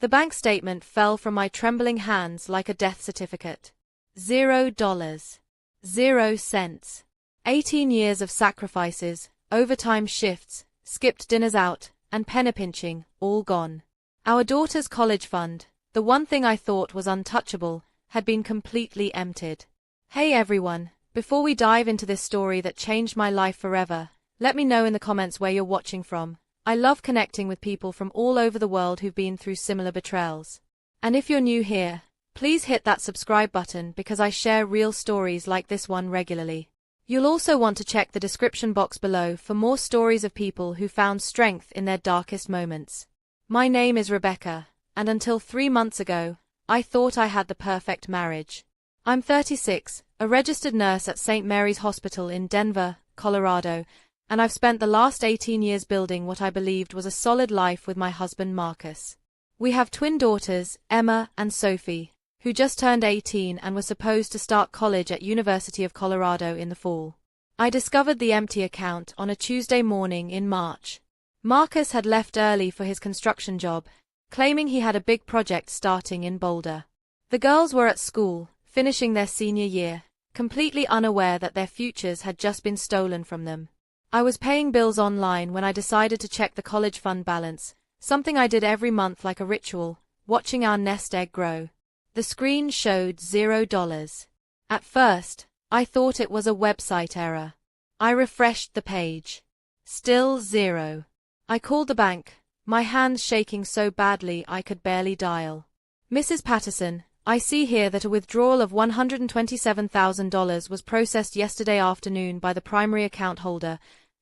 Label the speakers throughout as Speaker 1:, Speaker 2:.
Speaker 1: The bank statement fell from my trembling hands like a death certificate. $0. 0 cents. 18 years of sacrifices, overtime shifts, skipped dinners out, and penny pinching, all gone. Our daughter's college fund, the one thing I thought was untouchable, had been completely emptied. Hey everyone, before we dive into this story that changed my life forever, let me know in the comments where you're watching from. I love connecting with people from all over the world who've been through similar betrayals. And if you're new here, please hit that subscribe button because I share real stories like this one regularly. You'll also want to check the description box below for more stories of people who found strength in their darkest moments. My name is Rebecca, and until 3 months ago, I thought I had the perfect marriage. I'm 36, a registered nurse at St. Mary's Hospital in Denver, Colorado, and I've spent the last 18 years building what I believed was a solid life with my husband Marcus. We have twin daughters, Emma and Sophie, who just turned 18 and were supposed to start college at University of Colorado in the fall. I discovered the empty account on a Tuesday morning in March. Marcus had left early for his construction job, claiming he had a big project starting in Boulder. The girls were at school, finishing their senior year, completely unaware that their futures had just been stolen from them. I was paying bills online when I decided to check the college fund balance, something I did every month like a ritual, watching our nest egg grow. The screen showed $0. At first, I thought it was a website error. I refreshed the page. Still 0. I called the bank, my hands shaking so badly I could barely dial. Mrs. Patterson, I see here that a withdrawal of $127,000 was processed yesterday afternoon by the primary account holder,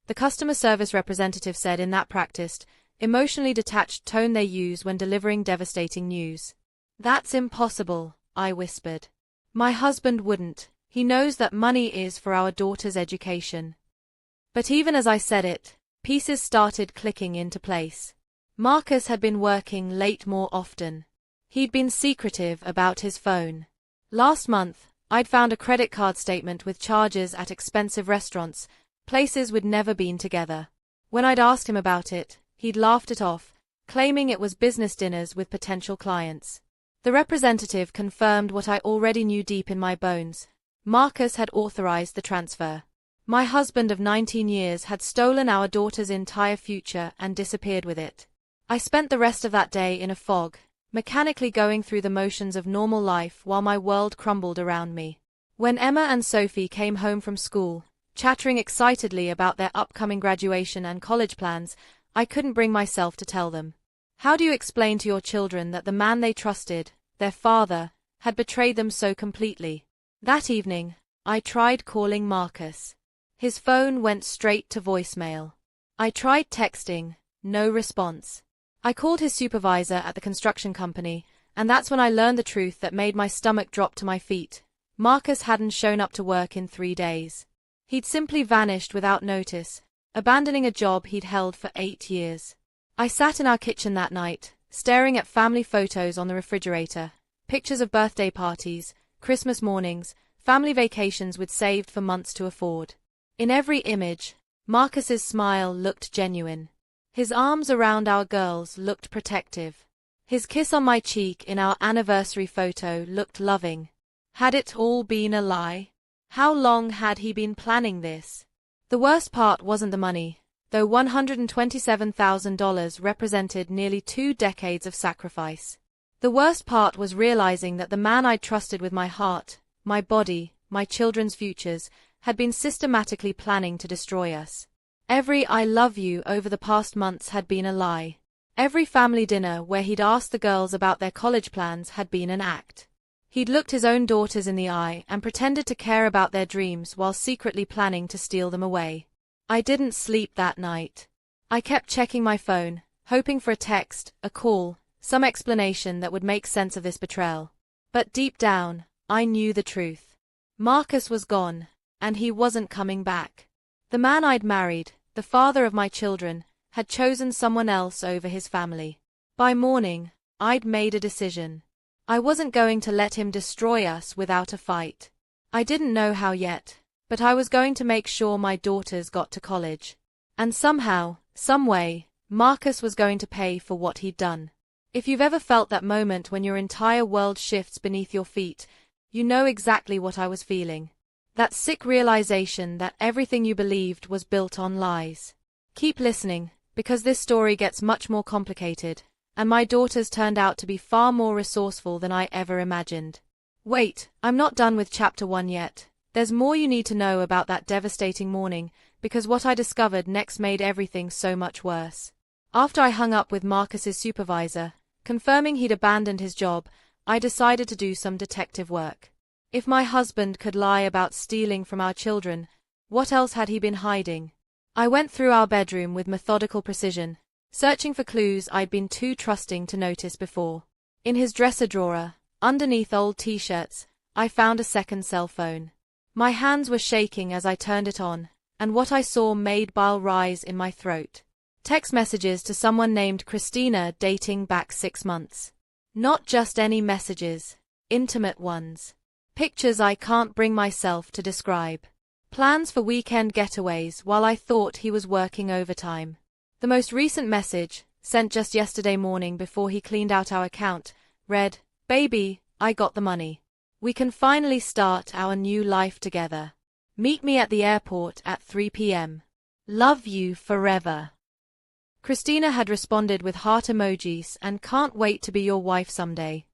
Speaker 1: the customer service representative said in that practiced, emotionally detached tone they use when delivering devastating news. That's impossible, I whispered. My husband wouldn't. He knows that money is for our daughter's education. But even as I said it, pieces started clicking into place. Marcus had been working late more often. He'd been secretive about his phone. Last month, I'd found a credit card statement with charges at expensive restaurants, places we'd never been together. When I'd asked him about it, he'd laughed it off, claiming it was business dinners with potential clients. The representative confirmed what I already knew deep in my bones. Marcus had authorized the transfer. My husband of 19 years had stolen our daughter's entire future and disappeared with it. I spent the rest of that day in a fog, mechanically going through the motions of normal life while my world crumbled around me. When Emma and Sophie came home from school, chattering excitedly about their upcoming graduation and college plans, I couldn't bring myself to tell them. How do you explain to your children that the man they trusted, their father, had betrayed them so completely? That evening, I tried calling Marcus. His phone went straight to voicemail. I tried texting, no response. I called his supervisor at the construction company, and that's when I learned the truth that made my stomach drop to my feet. Marcus hadn't shown up to work in 3 days. He'd simply vanished without notice, abandoning a job he'd held for 8 years. I sat in our kitchen that night, staring at family photos on the refrigerator, pictures of birthday parties, Christmas mornings, family vacations we'd saved for months to afford. In every image, Marcus's smile looked genuine. His arms around our girls looked protective. His kiss on my cheek in our anniversary photo looked loving. Had it all been a lie? How long had he been planning this? The worst part wasn't the money, though $127,000 represented nearly 2 decades of sacrifice. The worst part was realizing that the man I'd trusted with my heart, my body, my children's futures, had been systematically planning to destroy us. Every "I love you" over the past months had been a lie. Every family dinner where he'd asked the girls about their college plans had been an act. He'd looked his own daughters in the eye and pretended to care about their dreams while secretly planning to steal them away. I didn't sleep that night. I kept checking my phone, hoping for a text, a call, some explanation that would make sense of this betrayal. But deep down, I knew the truth. Marcus was gone, and he wasn't coming back. The man I'd married, the father of my children, had chosen someone else over his family. By morning, I'd made a decision. I wasn't going to let him destroy us without a fight. I didn't know how yet, but I was going to make sure my daughters got to college. And somehow, some way, Marcus was going to pay for what he'd done. If you've ever felt that moment when your entire world shifts beneath your feet, you know exactly what I was feeling. That sick realization that everything you believed was built on lies. Keep listening, because this story gets much more complicated, and my daughters turned out to be far more resourceful than I ever imagined. Wait, I'm not done with chapter 1 yet. There's more you need to know about that devastating morning, because what I discovered next made everything so much worse. After I hung up with Marcus's supervisor, confirming he'd abandoned his job, I decided to do some detective work. If my husband could lie about stealing from our children, what else had he been hiding? I went through our bedroom with methodical precision, searching for clues I'd been too trusting to notice before. In his dresser drawer, underneath old t-shirts, I found a second cell phone. My hands were shaking as I turned it on, and what I saw made bile rise in my throat. Text messages to someone named Christina dating back 6 months. Not just any messages, intimate ones. Pictures I can't bring myself to describe. Plans for weekend getaways while I thought he was working overtime. The most recent message, sent just yesterday morning before he cleaned out our account, read, "Baby, I got the money. We can finally start our new life together. Meet me at the airport at 3 p.m. Love you forever." Christina had responded with heart emojis and "can't wait to be your wife someday."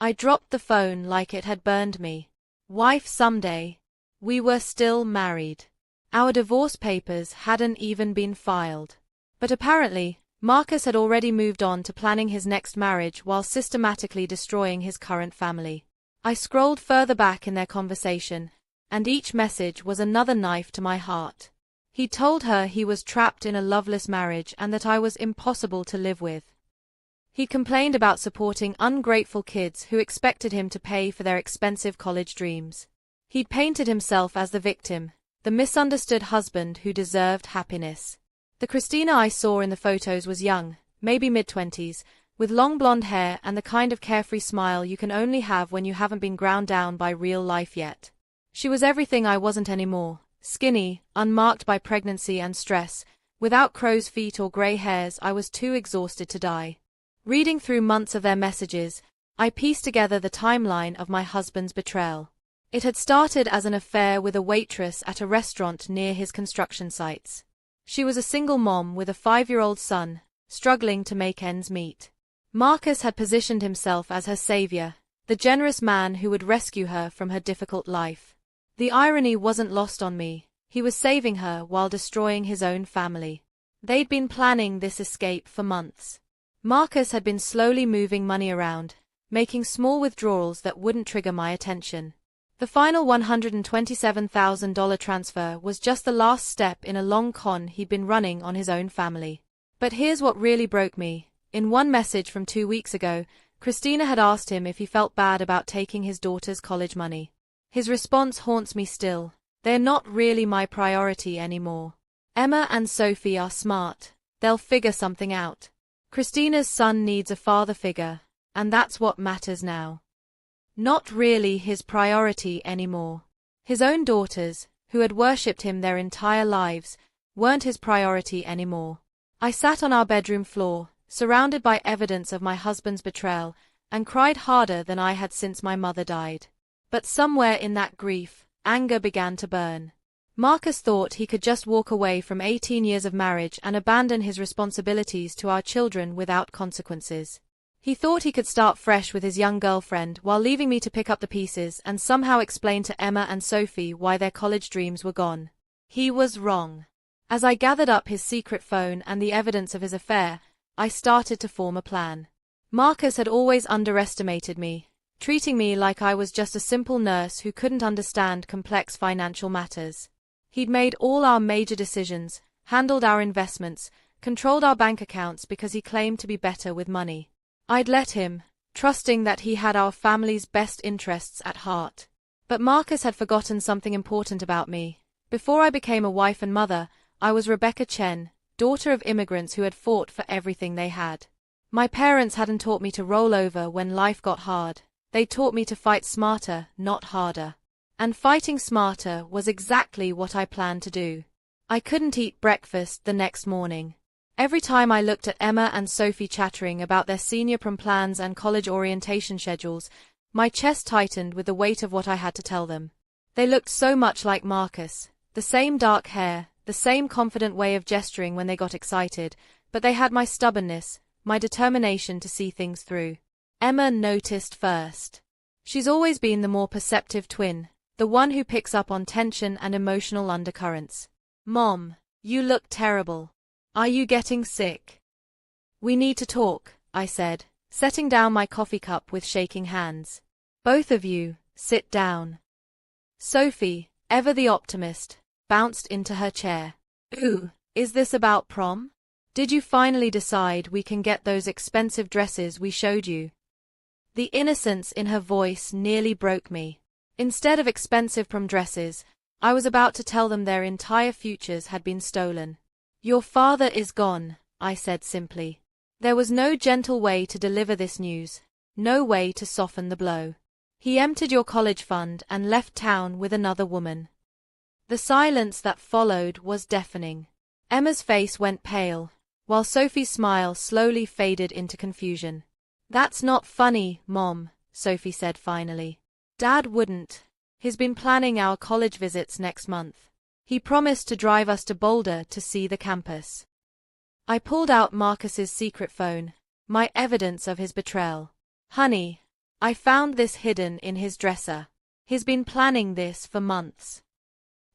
Speaker 1: I dropped the phone like it had burned me. Wife someday? We were still married. Our divorce papers hadn't even been filed. But apparently, Marcus had already moved on to planning his next marriage while systematically destroying his current family. I scrolled further back in their conversation, and each message was another knife to my heart. He told her he was trapped in a loveless marriage and that I was impossible to live with. He complained about supporting ungrateful kids who expected him to pay for their expensive college dreams. He'd painted himself as the victim, the misunderstood husband who deserved happiness. The Christina I saw in the photos was young, maybe mid-20s, with long blonde hair and the kind of carefree smile you can only have when you haven't been ground down by real life yet. She was everything I wasn't anymore. Skinny, unmarked by pregnancy and stress, without crow's feet or grey hairs. I was too exhausted to die. Reading through months of their messages, I pieced together the timeline of my husband's betrayal. It had started as an affair with a waitress at a restaurant near his construction sites. She was a single mom with a 5-year-old son, struggling to make ends meet. Marcus had positioned himself as her savior, the generous man who would rescue her from her difficult life. The irony wasn't lost on me. He was saving her while destroying his own family. They'd been planning this escape for months. Marcus had been slowly moving money around, making small withdrawals that wouldn't trigger my attention. The final $127,000 transfer was just the last step in a long con he'd been running on his own family. But here's what really broke me. In one message from 2 weeks ago, Christina had asked him if he felt bad about taking his daughter's college money. His response haunts me still. They're not really my priority anymore. Emma and Sophie are smart. They'll figure something out. Christina's son needs a father figure, and that's what matters now. Not really his priority anymore. His own daughters, who had worshipped him their entire lives, weren't his priority anymore. I sat on our bedroom floor, surrounded by evidence of my husband's betrayal, and cried harder than I had since my mother died. But somewhere in that grief, anger began to burn. Marcus thought he could just walk away from 18 years of marriage and abandon his responsibilities to our children without consequences. He thought he could start fresh with his young girlfriend while leaving me to pick up the pieces and somehow explain to Emma and Sophie why their college dreams were gone. He was wrong. As I gathered up his secret phone and the evidence of his affair, I started to form a plan. Marcus had always underestimated me, treating me like I was just a simple nurse who couldn't understand complex financial matters. He'd made all our major decisions, handled our investments, controlled our bank accounts because he claimed to be better with money. I'd let him, trusting that he had our family's best interests at heart. But Marcus had forgotten something important about me. Before I became a wife and mother, I was Rebecca Chen, daughter of immigrants who had fought for everything they had. My parents hadn't taught me to roll over when life got hard. They taught me to fight smarter, not harder. And fighting smarter was exactly what I planned to do. I couldn't eat breakfast the next morning. Every time I looked at Emma and Sophie chattering about their senior prom plans and college orientation schedules, my chest tightened with the weight of what I had to tell them. They looked so much like Marcus, the same dark hair, the same confident way of gesturing when they got excited, but they had my stubbornness, my determination to see things through. Emma noticed first. She's always been the more perceptive twin, the one who picks up on tension and emotional undercurrents. Mom, you look terrible. Are you getting sick? We need to talk, I said, setting down my coffee cup with shaking hands. Both of you, sit down. Sophie, ever the optimist, bounced into her chair. Ooh, is this about prom? Did you finally decide we can get those expensive dresses we showed you? The innocence in her voice nearly broke me. Instead of expensive prom dresses, I was about to tell them their entire futures had been stolen. Your father is gone, I said simply. There was no gentle way to deliver this news, no way to soften the blow. He emptied your college fund and left town with another woman. The silence that followed was deafening. Emma's face went pale, while Sophie's smile slowly faded into confusion. That's not funny, Mom, Sophie said finally. Dad wouldn't. He's been planning our college visits next month. He promised to drive us to Boulder to see the campus. I pulled out Marcus's secret phone, my evidence of his betrayal. Honey, I found this hidden in his dresser. He's been planning this for months.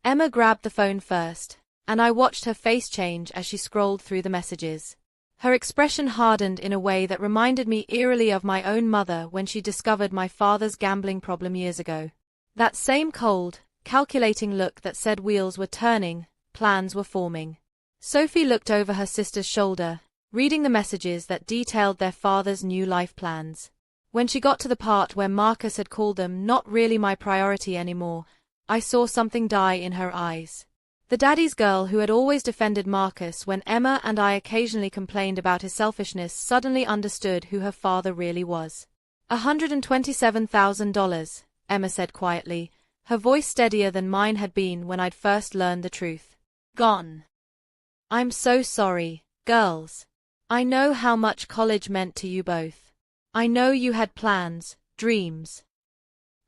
Speaker 1: Emma grabbed the phone first, and I watched her face change as she scrolled through the messages. Her expression hardened in a way that reminded me eerily of my own mother when she discovered my father's gambling problem years ago. That same cold, calculating look that said wheels were turning, plans were forming. Sophie looked over her sister's shoulder, reading the messages that detailed their father's new life plans. When she got to the part where Marcus had called them not really my priority anymore, I saw something die in her eyes. The daddy's girl who had always defended Marcus when Emma and I occasionally complained about his selfishness suddenly understood who her father really was. $127,000, Emma said quietly, her voice steadier than mine had been when I'd first learned the truth. Gone. I'm so sorry, girls. I know how much college meant to you both. I know you had plans, dreams.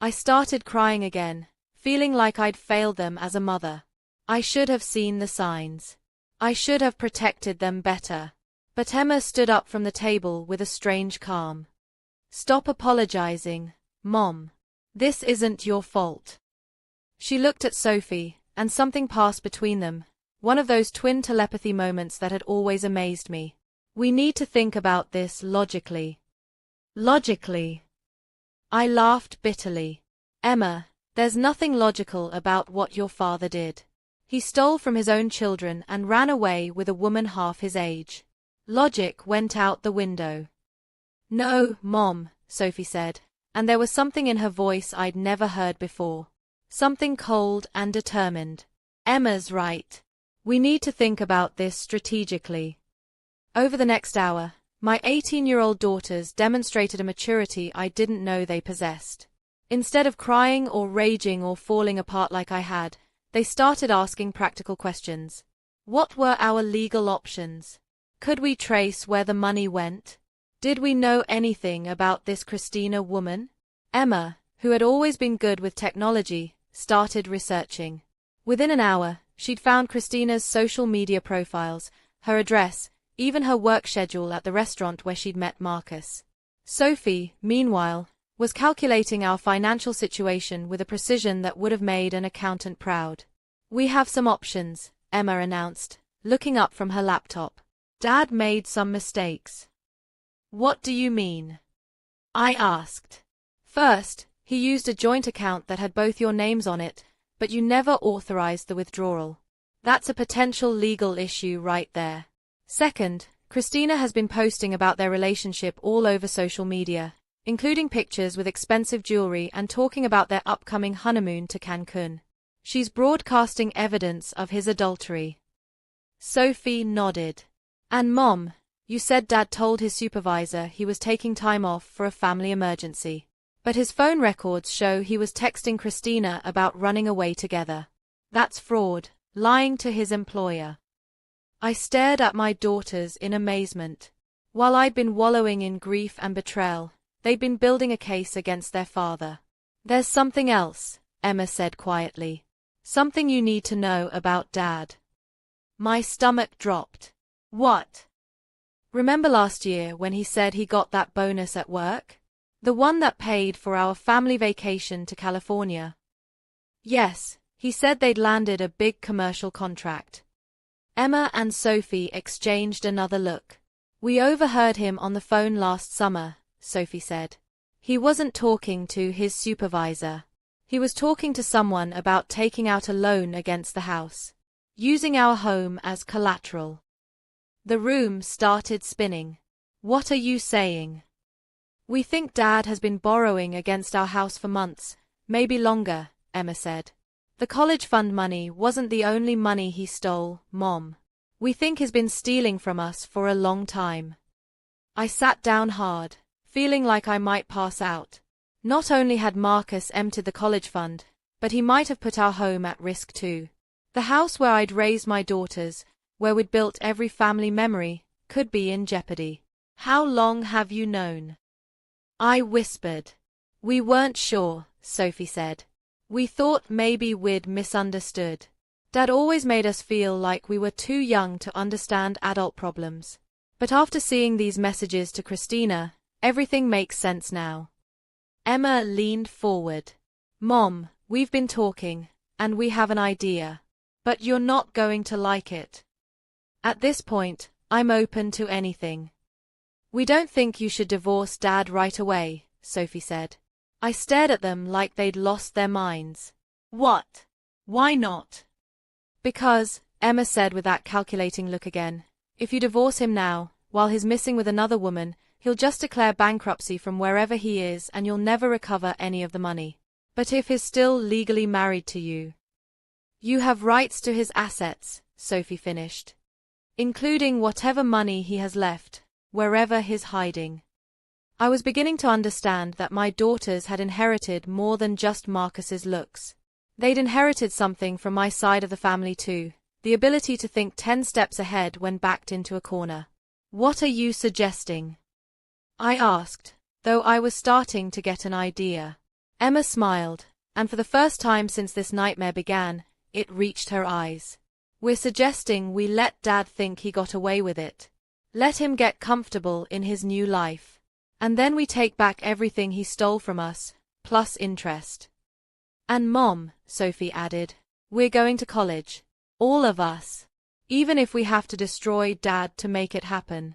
Speaker 1: I started crying again, feeling like I'd failed them as a mother. I should have seen the signs. I should have protected them better. But Emma stood up from the table with a strange calm. Stop apologizing, Mom. This isn't your fault. She looked at Sophie, and something passed between them, one of those twin telepathy moments that had always amazed me. We need to think about this logically. Logically? I laughed bitterly. Emma, there's nothing logical about what your father did. He stole from his own children and ran away with a woman half his age. Logic went out the window. No, Mom, Sophie said, and there was something in her voice I'd never heard before. Something cold and determined. Emma's right. We need to think about this strategically. Over the next hour, my 18-year-old daughters demonstrated a maturity I didn't know they possessed. Instead of crying or raging or falling apart like I had, they started asking practical questions. What were our legal options? Could we trace where the money went? Did we know anything about this Christina woman? Emma, who had always been good with technology, started researching. Within an hour, she'd found Christina's social media profiles, her address, even her work schedule at the restaurant where she'd met Marcus. Sophie, meanwhile, was calculating our financial situation with a precision that would have made an accountant proud. We have some options, Emma announced, looking up from her laptop. Dad made some mistakes. What do you mean? I asked. First, he used a joint account that had both your names on it, but you never authorized the withdrawal. That's a potential legal issue right there. Second, Christina has been posting about their relationship all over social media, including pictures with expensive jewelry and talking about their upcoming honeymoon to Cancun. She's broadcasting evidence of his adultery. Sophie nodded. And Mom, you said Dad told his supervisor he was taking time off for a family emergency. But his phone records show he was texting Christina about running away together. That's fraud, lying to his employer. I stared at my daughters in amazement. While I'd been wallowing in grief and betrayal, they'd been building a case against their father. "There's something else," Emma said quietly. "Something you need to know about Dad." My stomach dropped. "What?" "Remember last year when he said he got that bonus at work? The one that paid for our family vacation to California?" "Yes, he said they'd landed a big commercial contract." Emma and Sophie exchanged another look. "We overheard him on the phone last summer," Sophie said. "He wasn't talking to his supervisor. He was talking to someone about taking out a loan against the house, using our home as collateral." The room started spinning. "What are you saying?" "We think Dad has been borrowing against our house for months, maybe longer," Emma said. "The college fund money wasn't the only money he stole, Mom. We think he's been stealing from us for a long time." I sat down hard, feeling like I might pass out. Not only had Marcus emptied the college fund, but he might have put our home at risk too. The house where I'd raised my daughters, where we'd built every family memory, could be in jeopardy. "How long have you known?" I whispered. "We weren't sure," Sophie said. "We thought maybe we'd misunderstood. Dad always made us feel like we were too young to understand adult problems. But after seeing these messages to Christina, everything makes sense now." Emma leaned forward. "Mom, we've been talking, and we have an idea. But you're not going to like it." "At this point, I'm open to anything." "We don't think you should divorce Dad right away," Sophie said. I stared at them like they'd lost their minds. "What? Why not?" "Because," Emma said with that calculating look again, "if you divorce him now, while he's missing with another woman, he'll just declare bankruptcy from wherever he is and you'll never recover any of the money. But if he's still legally married to you, you have rights to his assets," Sophie finished, "including whatever money he has left, wherever he's hiding." I was beginning to understand that my daughters had inherited more than just Marcus's looks. They'd inherited something from my side of the family too, the ability to think 10 steps ahead when backed into a corner. "What are you suggesting?" I asked, though I was starting to get an idea. Emma smiled, and for the first time since this nightmare began, it reached her eyes. "We're suggesting we let Dad think he got away with it. Let him get comfortable in his new life. And then we take back everything he stole from us, plus interest. And Mom," Sophie added, "we're going to college. All of us. Even if we have to destroy Dad to make it happen."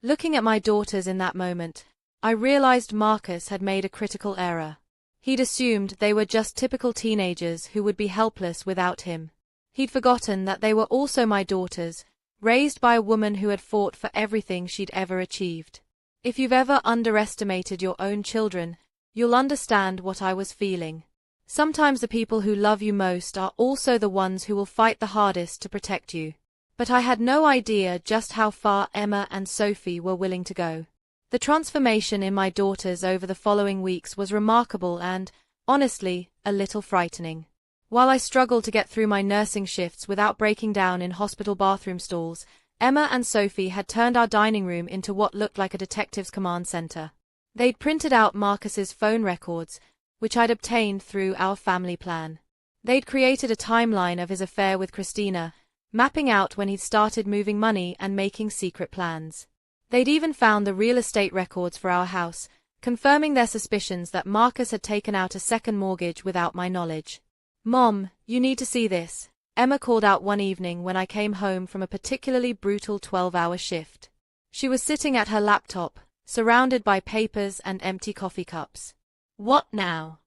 Speaker 1: Looking at my daughters in that moment, I realized Marcus had made a critical error. He'd assumed they were just typical teenagers who would be helpless without him. He'd forgotten that they were also my daughters, raised by a woman who had fought for everything she'd ever achieved. If you've ever underestimated your own children, you'll understand what I was feeling. Sometimes the people who love you most are also the ones who will fight the hardest to protect you. But I had no idea just how far Emma and Sophie were willing to go. The transformation in my daughters over the following weeks was remarkable and, honestly, a little frightening. While I struggled to get through my nursing shifts without breaking down in hospital bathroom stalls, Emma and Sophie had turned our dining room into what looked like a detective's command center. They'd printed out Marcus's phone records, which I'd obtained through our family plan. They'd created a timeline of his affair with Christina, mapping out when he'd started moving money and making secret plans. They'd even found the real estate records for our house, confirming their suspicions that Marcus had taken out a second mortgage without my knowledge. "Mom, you need to see this," Emma called out one evening when I came home from a particularly brutal 12-hour shift. She was sitting at her laptop, surrounded by papers and empty coffee cups. "What now?"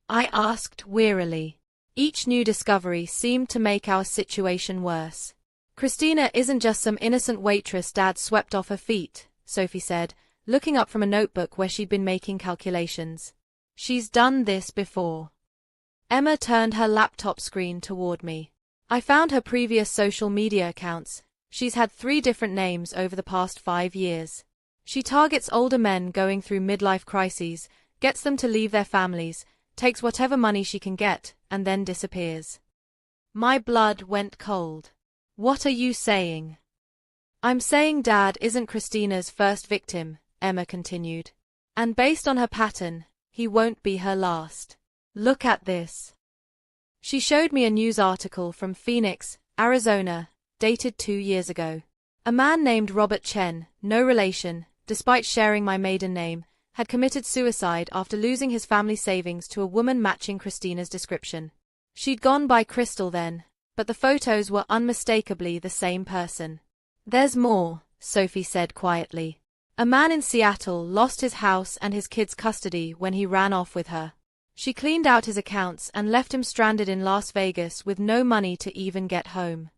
Speaker 1: I asked wearily. Each new discovery seemed to make our situation worse. "Christina isn't just some innocent waitress Dad swept off her feet," Sophie said, looking up from a notebook where she'd been making calculations. "She's done this before." Emma turned her laptop screen toward me. "I found her previous social media accounts. She's had 3 different names over the past 5 years. She targets older men going through midlife crises, gets them to leave their families, takes whatever money she can get, and then disappears." My blood went cold. What are you saying? I'm saying Dad isn't Christina's first victim, Emma continued. And based on her pattern, he won't be her last. Look at this. She showed me a news article from Phoenix, Arizona, dated 2 years ago. A man named Robert Chen, no relation, despite sharing my maiden name, had committed suicide after losing his family savings to a woman matching Christina's description. She'd gone by Crystal then, but the photos were unmistakably the same person. There's more, Sophie said quietly. A man in Seattle lost his house and his kids' custody when he ran off with her. She cleaned out his accounts and left him stranded in Las Vegas with no money to even get home.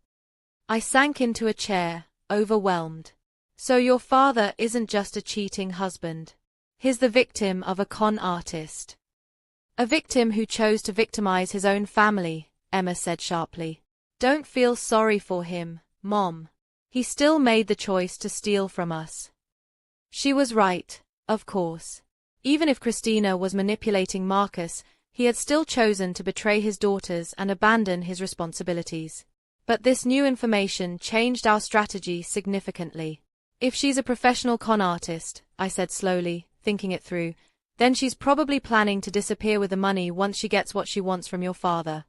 Speaker 1: I sank into a chair, overwhelmed. So your father isn't just a cheating husband. He's the victim of a con artist. A victim who chose to victimize his own family, Emma said sharply. Don't feel sorry for him, Mom. He still made the choice to steal from us. She was right, of course. Even if Christina was manipulating Marcus, he had still chosen to betray his daughters and abandon his responsibilities. But this new information changed our strategy significantly. If she's a professional con artist, I said slowly, thinking it through, then she's probably planning to disappear with the money once she gets what she wants from your father.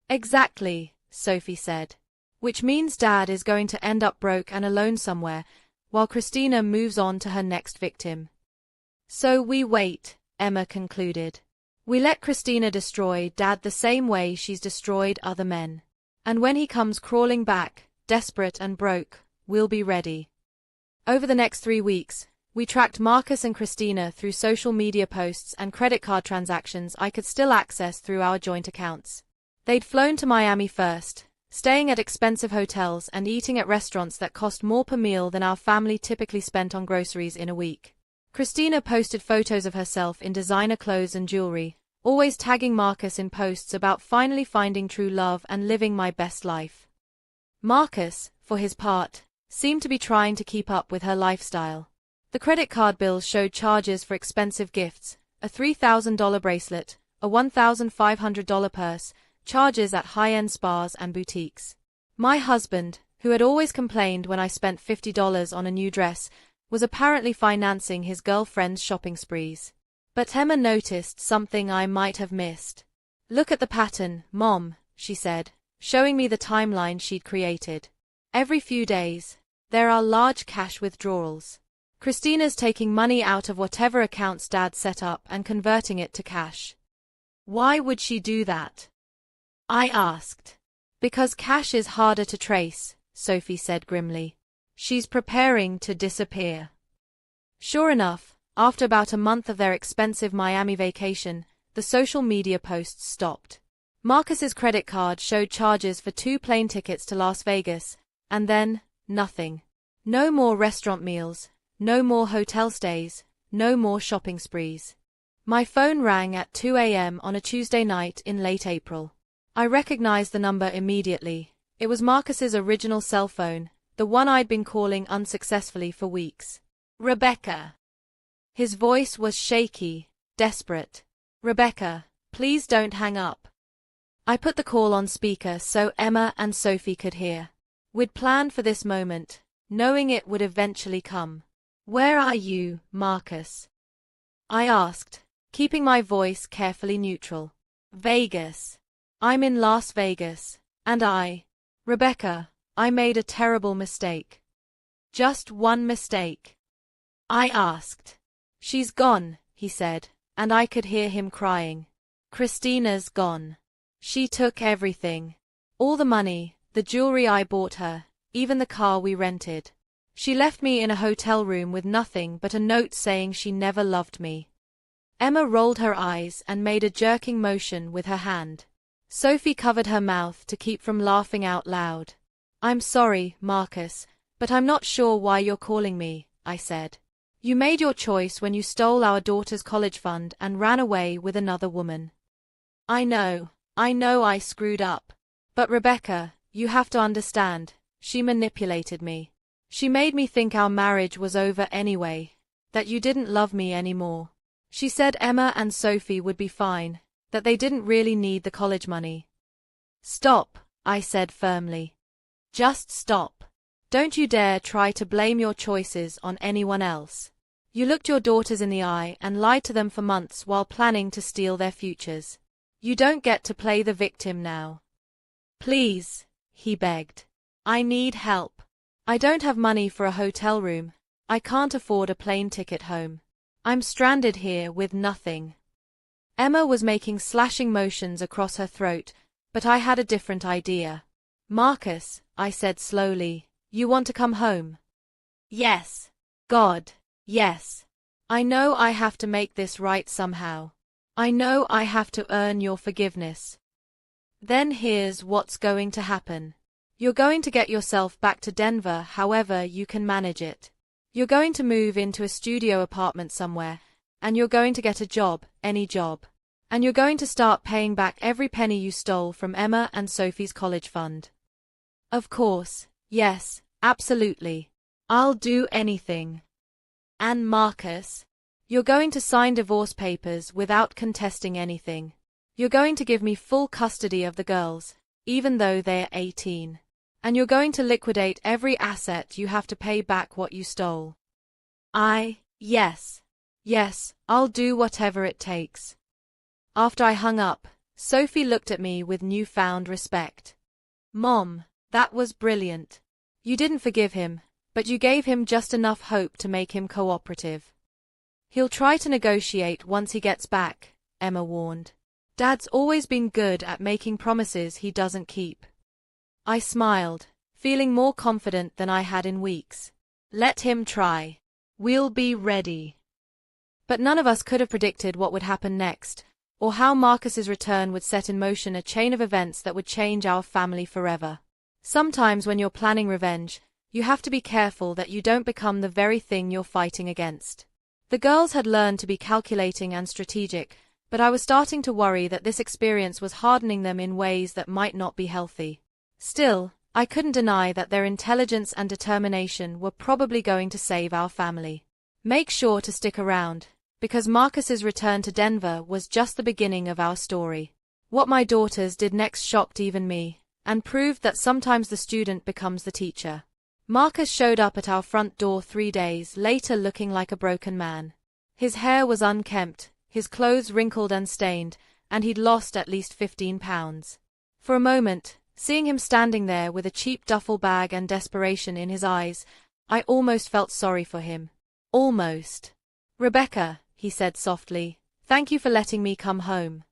Speaker 1: Exactly, Sophie said. Which means Dad is going to end up broke and alone somewhere, while Christina moves on to her next victim. So we wait, Emma concluded. We let Christina destroy Dad the same way she's destroyed other men. And when he comes crawling back, desperate and broke, we'll be ready. Over the next 3 weeks, we tracked Marcus and Christina through social media posts and credit card transactions I could still access through our joint accounts. They'd flown to Miami first, staying at expensive hotels and eating at restaurants that cost more per meal than our family typically spent on groceries in a week. Christina posted photos of herself in designer clothes and jewelry, always tagging Marcus in posts about finally finding true love and living my best life. Marcus, for his part, seemed to be trying to keep up with her lifestyle. The credit card bills showed charges for expensive gifts, a $3,000 bracelet, a $1,500 purse, charges at high-end spas and boutiques. My husband, who had always complained when I spent $50 on a new dress, was apparently financing his girlfriend's shopping sprees. But Emma noticed something I might have missed. Look at the pattern, Mom, she said, showing me the timeline she'd created. Every few days, there are large cash withdrawals. Christina's taking money out of whatever accounts Dad set up and converting it to cash. Why would she do that? I asked. Because cash is harder to trace, Sophie said grimly. She's preparing to disappear. Sure enough, after about a month of their expensive Miami vacation, the social media posts stopped. Marcus's credit card showed charges for 2 plane tickets to Las Vegas, and then, nothing. No more restaurant meals, no more hotel stays, no more shopping sprees. My phone rang at 2 a.m. on a Tuesday night in late April. I recognized the number immediately. It was Marcus's original cell phone, the one I'd been calling unsuccessfully for weeks. Rebecca. His voice was shaky, desperate. Rebecca, please don't hang up. I put the call on speaker so Emma and Sophie could hear. We'd planned for this moment, knowing it would eventually come. Where are you, Marcus? I asked, keeping my voice carefully neutral. Vegas. I'm in Las Vegas, and Rebecca, I made a terrible mistake. Just one mistake. I asked. She's gone, he said, and I could hear him crying. Christina's gone. She took everything. All the money, the jewelry I bought her, even the car we rented. She left me in a hotel room with nothing but a note saying she never loved me. Emma rolled her eyes and made a jerking motion with her hand. Sophie covered her mouth to keep from laughing out loud. I'm sorry, Marcus, but I'm not sure why you're calling me, I said. You made your choice when you stole our daughter's college fund and ran away with another woman. I know I screwed up. But Rebecca, you have to understand, she manipulated me. She made me think our marriage was over anyway, that you didn't love me anymore. She said Emma and Sophie would be fine, that they didn't really need the college money. Stop, I said firmly. Just stop. Don't you dare try to blame your choices on anyone else. You looked your daughters in the eye and lied to them for months while planning to steal their futures. You don't get to play the victim now. Please, he begged. I need help. I don't have money for a hotel room. I can't afford a plane ticket home. I'm stranded here with nothing. Emma was making slashing motions across her throat, but I had a different idea. Marcus, I said slowly, you want to come home? Yes. God, yes. I know I have to make this right somehow. I know I have to earn your forgiveness. Then here's what's going to happen. You're going to get yourself back to Denver however you can manage it. You're going to move into a studio apartment somewhere, and you're going to get a job, any job. And you're going to start paying back every penny you stole from Emma and Sophie's college fund. Of course, yes, absolutely. I'll do anything. And Marcus, you're going to sign divorce papers without contesting anything. You're going to give me full custody of the girls, even though they're 18. And you're going to liquidate every asset you have to pay back what you stole. Yes, I'll do whatever it takes. After I hung up, Sophie looked at me with newfound respect. Mom, that was brilliant. You didn't forgive him, but you gave him just enough hope to make him cooperative. He'll try to negotiate once he gets back, Emma warned. Dad's always been good at making promises he doesn't keep. I smiled, feeling more confident than I had in weeks. Let him try. We'll be ready. But none of us could have predicted what would happen next, or how Marcus's return would set in motion a chain of events that would change our family forever. Sometimes when you're planning revenge, you have to be careful that you don't become the very thing you're fighting against. The girls had learned to be calculating and strategic, but I was starting to worry that this experience was hardening them in ways that might not be healthy. Still, I couldn't deny that their intelligence and determination were probably going to save our family. Make sure to stick around, because Marcus's return to Denver was just the beginning of our story. What my daughters did next shocked even me, and proved that sometimes the student becomes the teacher. Marcus showed up at our front door 3 days later looking like a broken man. His hair was unkempt, his clothes wrinkled and stained, and he'd lost at least 15 pounds. For a moment, seeing him standing there with a cheap duffel bag and desperation in his eyes, I almost felt sorry for him. Almost. Rebecca, he said softly, thank you for letting me come home.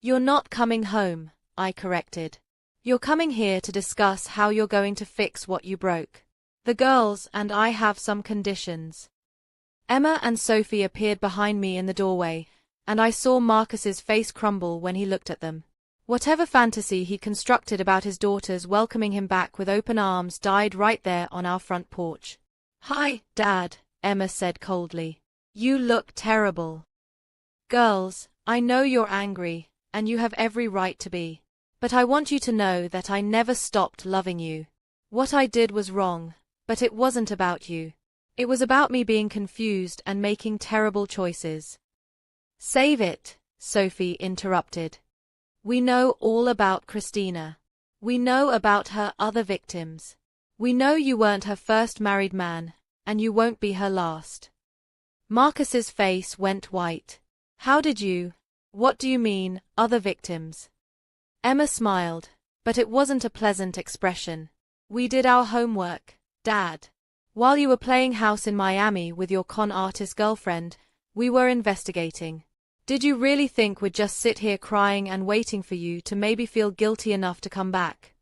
Speaker 1: You're not coming home, I corrected. You're coming here to discuss how you're going to fix what you broke. The girls and I have some conditions. Emma and Sophie appeared behind me in the doorway, and I saw Marcus's face crumble when he looked at them. Whatever fantasy he constructed about his daughters welcoming him back with open arms died right there on our front porch. Hi, Dad, Emma said coldly. You look terrible. Girls, I know you're angry, and you have every right to be. But I want you to know that I never stopped loving you. What I did was wrong, but it wasn't about you. It was about me being confused and making terrible choices. Save it, Sophie interrupted. We know all about Christina. We know about her other victims. We know you weren't her first married man, and you won't be her last. Marcus's face went white. How did you? What do you mean, other victims? Emma smiled, but it wasn't a pleasant expression. We did our homework, Dad. While you were playing house in Miami with your con artist girlfriend, we were investigating. Did you really think we'd just sit here crying and waiting for you to maybe feel guilty enough to come back?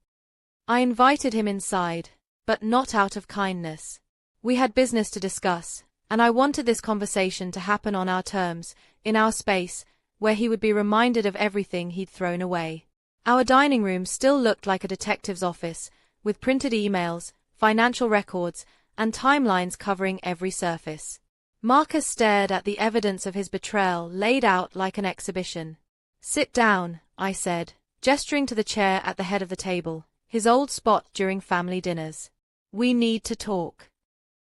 Speaker 1: I invited him inside, but not out of kindness. We had business to discuss, and I wanted this conversation to happen on our terms, in our space, where he would be reminded of everything he'd thrown away. Our dining room still looked like a detective's office, with printed emails, financial records, and timelines covering every surface. Marcus stared at the evidence of his betrayal laid out like an exhibition. Sit down, I said, gesturing to the chair at the head of the table, his old spot during family dinners. We need to talk.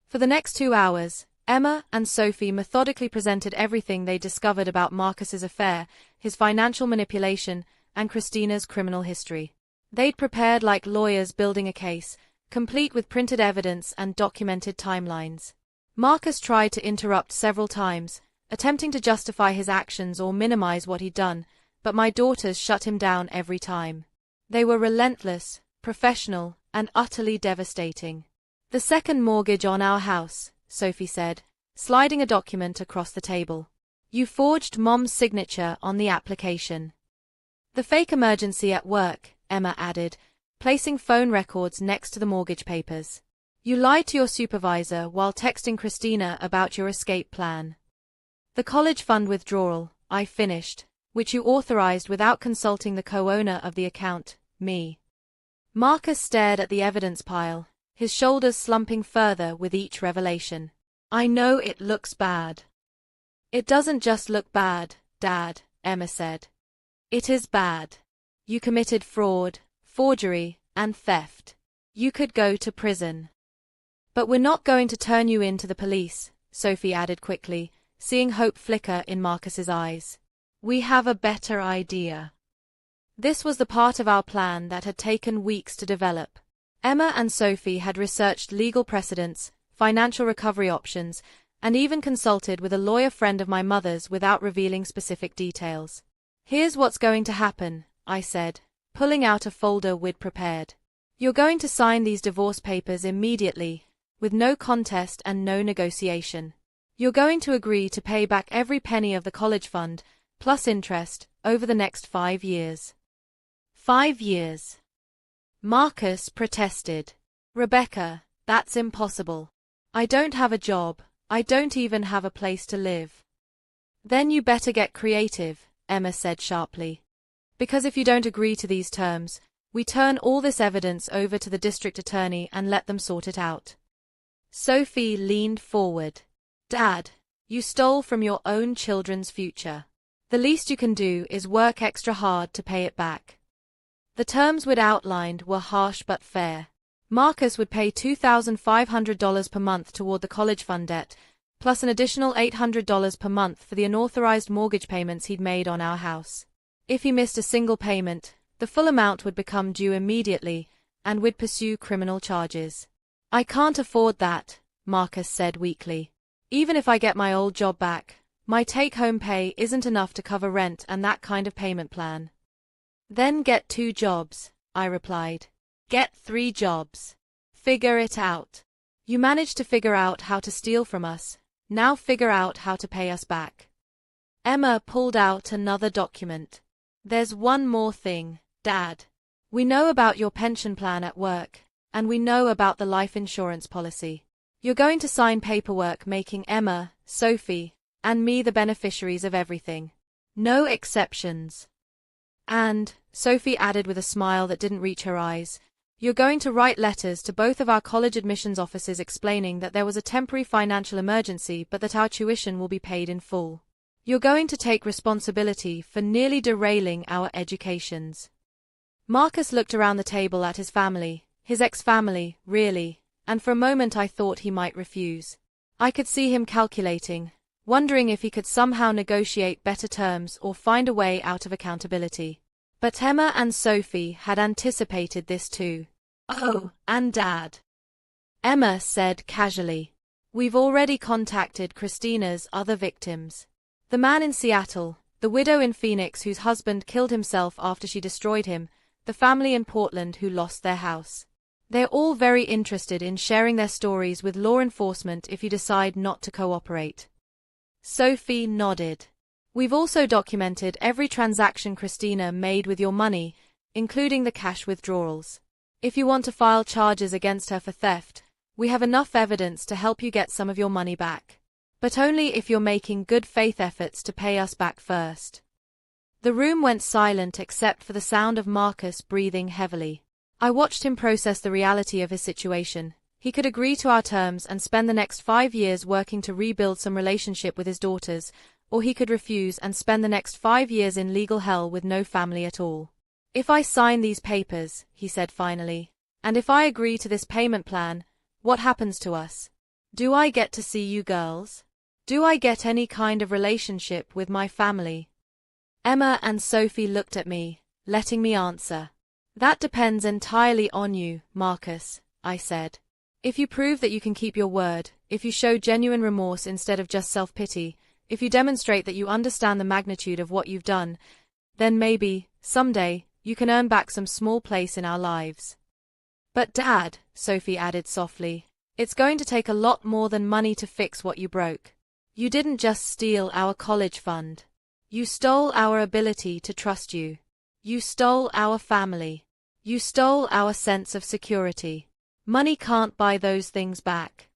Speaker 1: For the next 2 hours, Emma and Sophie methodically presented everything they discovered about Marcus's affair, his financial manipulation, and Christina's criminal history. They'd prepared like lawyers building a case, complete with printed evidence and documented timelines. Marcus tried to interrupt several times, attempting to justify his actions or minimize what he'd done, but my daughters shut him down every time. They were relentless, professional, and utterly devastating. "The second mortgage on our house," Sophie said, sliding a document across the table. "You forged Mom's signature on the application." "The fake emergency at work," Emma added, placing phone records next to the mortgage papers. "You lied to your supervisor while texting Christina about your escape plan." "The college fund withdrawal," I finished, "which you authorized without consulting the co-owner of the account, me." Marcus stared at the evidence pile, his shoulders slumping further with each revelation. "I know it looks bad." "It doesn't just look bad, Dad," Emma said. "It is bad. You committed fraud, forgery, and theft. You could go to prison." "But we're not going to turn you in to the police," Sophie added quickly, seeing hope flicker in Marcus's eyes. "We have a better idea." This was the part of our plan that had taken weeks to develop. Emma and Sophie had researched legal precedents, financial recovery options, and even consulted with a lawyer friend of my mother's without revealing specific details. "Here's what's going to happen," I said, pulling out a folder we'd prepared. "You're going to sign these divorce papers immediately, with no contest and no negotiation. You're going to agree to pay back every penny of the college fund, plus interest, over the next 5 years. 5 years. Marcus protested. "Rebecca, that's impossible. I don't have a job, I don't even have a place to live." "Then you better get creative," Emma said sharply. "Because if you don't agree to these terms, we turn all this evidence over to the district attorney and let them sort it out." Sophie leaned forward. "Dad, you stole from your own children's future. The least you can do is work extra hard to pay it back." The terms we'd outlined were harsh but fair. Marcus would pay $2,500 per month toward the college fund debt, plus an additional $800 per month for the unauthorized mortgage payments he'd made on our house. If he missed a single payment, the full amount would become due immediately, and we'd pursue criminal charges. "I can't afford that," Marcus said weakly. "Even if I get my old job back, my take-home pay isn't enough to cover rent and that kind of payment plan." "Then get 2 jobs, I replied. "Get 3 jobs. Figure it out. You managed to figure out how to steal from us, now figure out how to pay us back." Emma pulled out another document. "There's one more thing, Dad. We know about your pension plan at work, and we know about the life insurance policy. You're going to sign paperwork making Emma, Sophie, and me the beneficiaries of everything. No exceptions. And," Sophie added with a smile that didn't reach her eyes, "you're going to write letters to both of our college admissions offices explaining that there was a temporary financial emergency but that our tuition will be paid in full. You're going to take responsibility for nearly derailing our educations." Marcus looked around the table at his family, his ex-family, really, and for a moment I thought he might refuse. I could see him calculating, wondering if he could somehow negotiate better terms or find a way out of accountability. But Emma and Sophie had anticipated this too. "Oh, and Dad," Emma said casually. "We've already contacted Christina's other victims. The man in Seattle, the widow in Phoenix whose husband killed himself after she destroyed him, the family in Portland who lost their house. They're all very interested in sharing their stories with law enforcement if you decide not to cooperate." Sophie nodded. "We've also documented every transaction Christina made with your money, including the cash withdrawals. If you want to file charges against her for theft, we have enough evidence to help you get some of your money back. But only if you're making good faith efforts to pay us back first." The room went silent except for the sound of Marcus breathing heavily. I watched him process the reality of his situation. He could agree to our terms and spend the next 5 years working to rebuild some relationship with his daughters, or he could refuse and spend the next 5 years in legal hell with no family at all. "If I sign these papers," he said finally, "and if I agree to this payment plan, what happens to us? Do I get to see you girls? Do I get any kind of relationship with my family?" Emma and Sophie looked at me, letting me answer. That depends entirely on you, Marcus, I said. If you prove that you can keep your word, if you show genuine remorse instead of just self-pity, if you demonstrate that you understand the magnitude of what you've done, then maybe, someday, you can earn back some small place in our lives. But Dad, Sophie added softly, it's going to take a lot more than money to fix what you broke. You didn't just steal our college fund. You stole our ability to trust you. You stole our family. You stole our sense of security. Money can't buy those things back.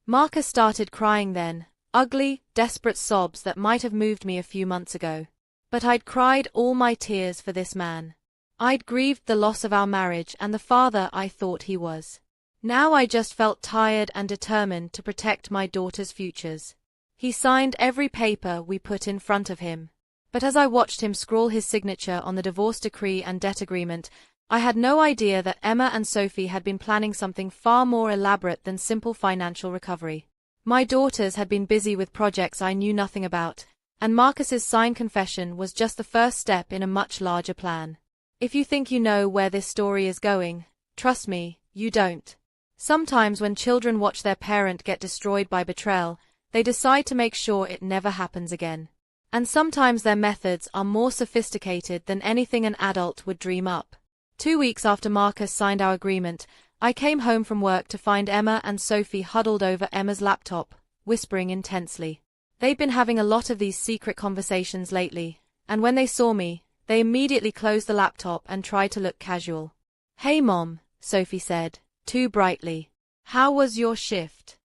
Speaker 1: Marcus started crying then, ugly, desperate sobs that might have moved me a few months ago. But I'd cried all my tears for this man. I'd grieved the loss of our marriage and the father I thought he was. Now I just felt tired and determined to protect my daughter's futures. He signed every paper we put in front of him. But as I watched him scrawl his signature on the divorce decree and debt agreement, I had no idea that Emma and Sophie had been planning something far more elaborate than simple financial recovery. My daughters had been busy with projects I knew nothing about, and Marcus's signed confession was just the first step in a much larger plan. If you think you know where this story is going, trust me, you don't. Sometimes when children watch their parent get destroyed by betrayal, they decide to make sure it never happens again. And sometimes their methods are more sophisticated than anything an adult would dream up. 2 weeks after Marcus signed our agreement, I came home from work to find Emma and Sophie huddled over Emma's laptop, whispering intensely. They'd been having a lot of these secret conversations lately, and when they saw me, they immediately closed the laptop and tried to look casual. "Hey Mom," Sophie said, too brightly. "How was your shift?"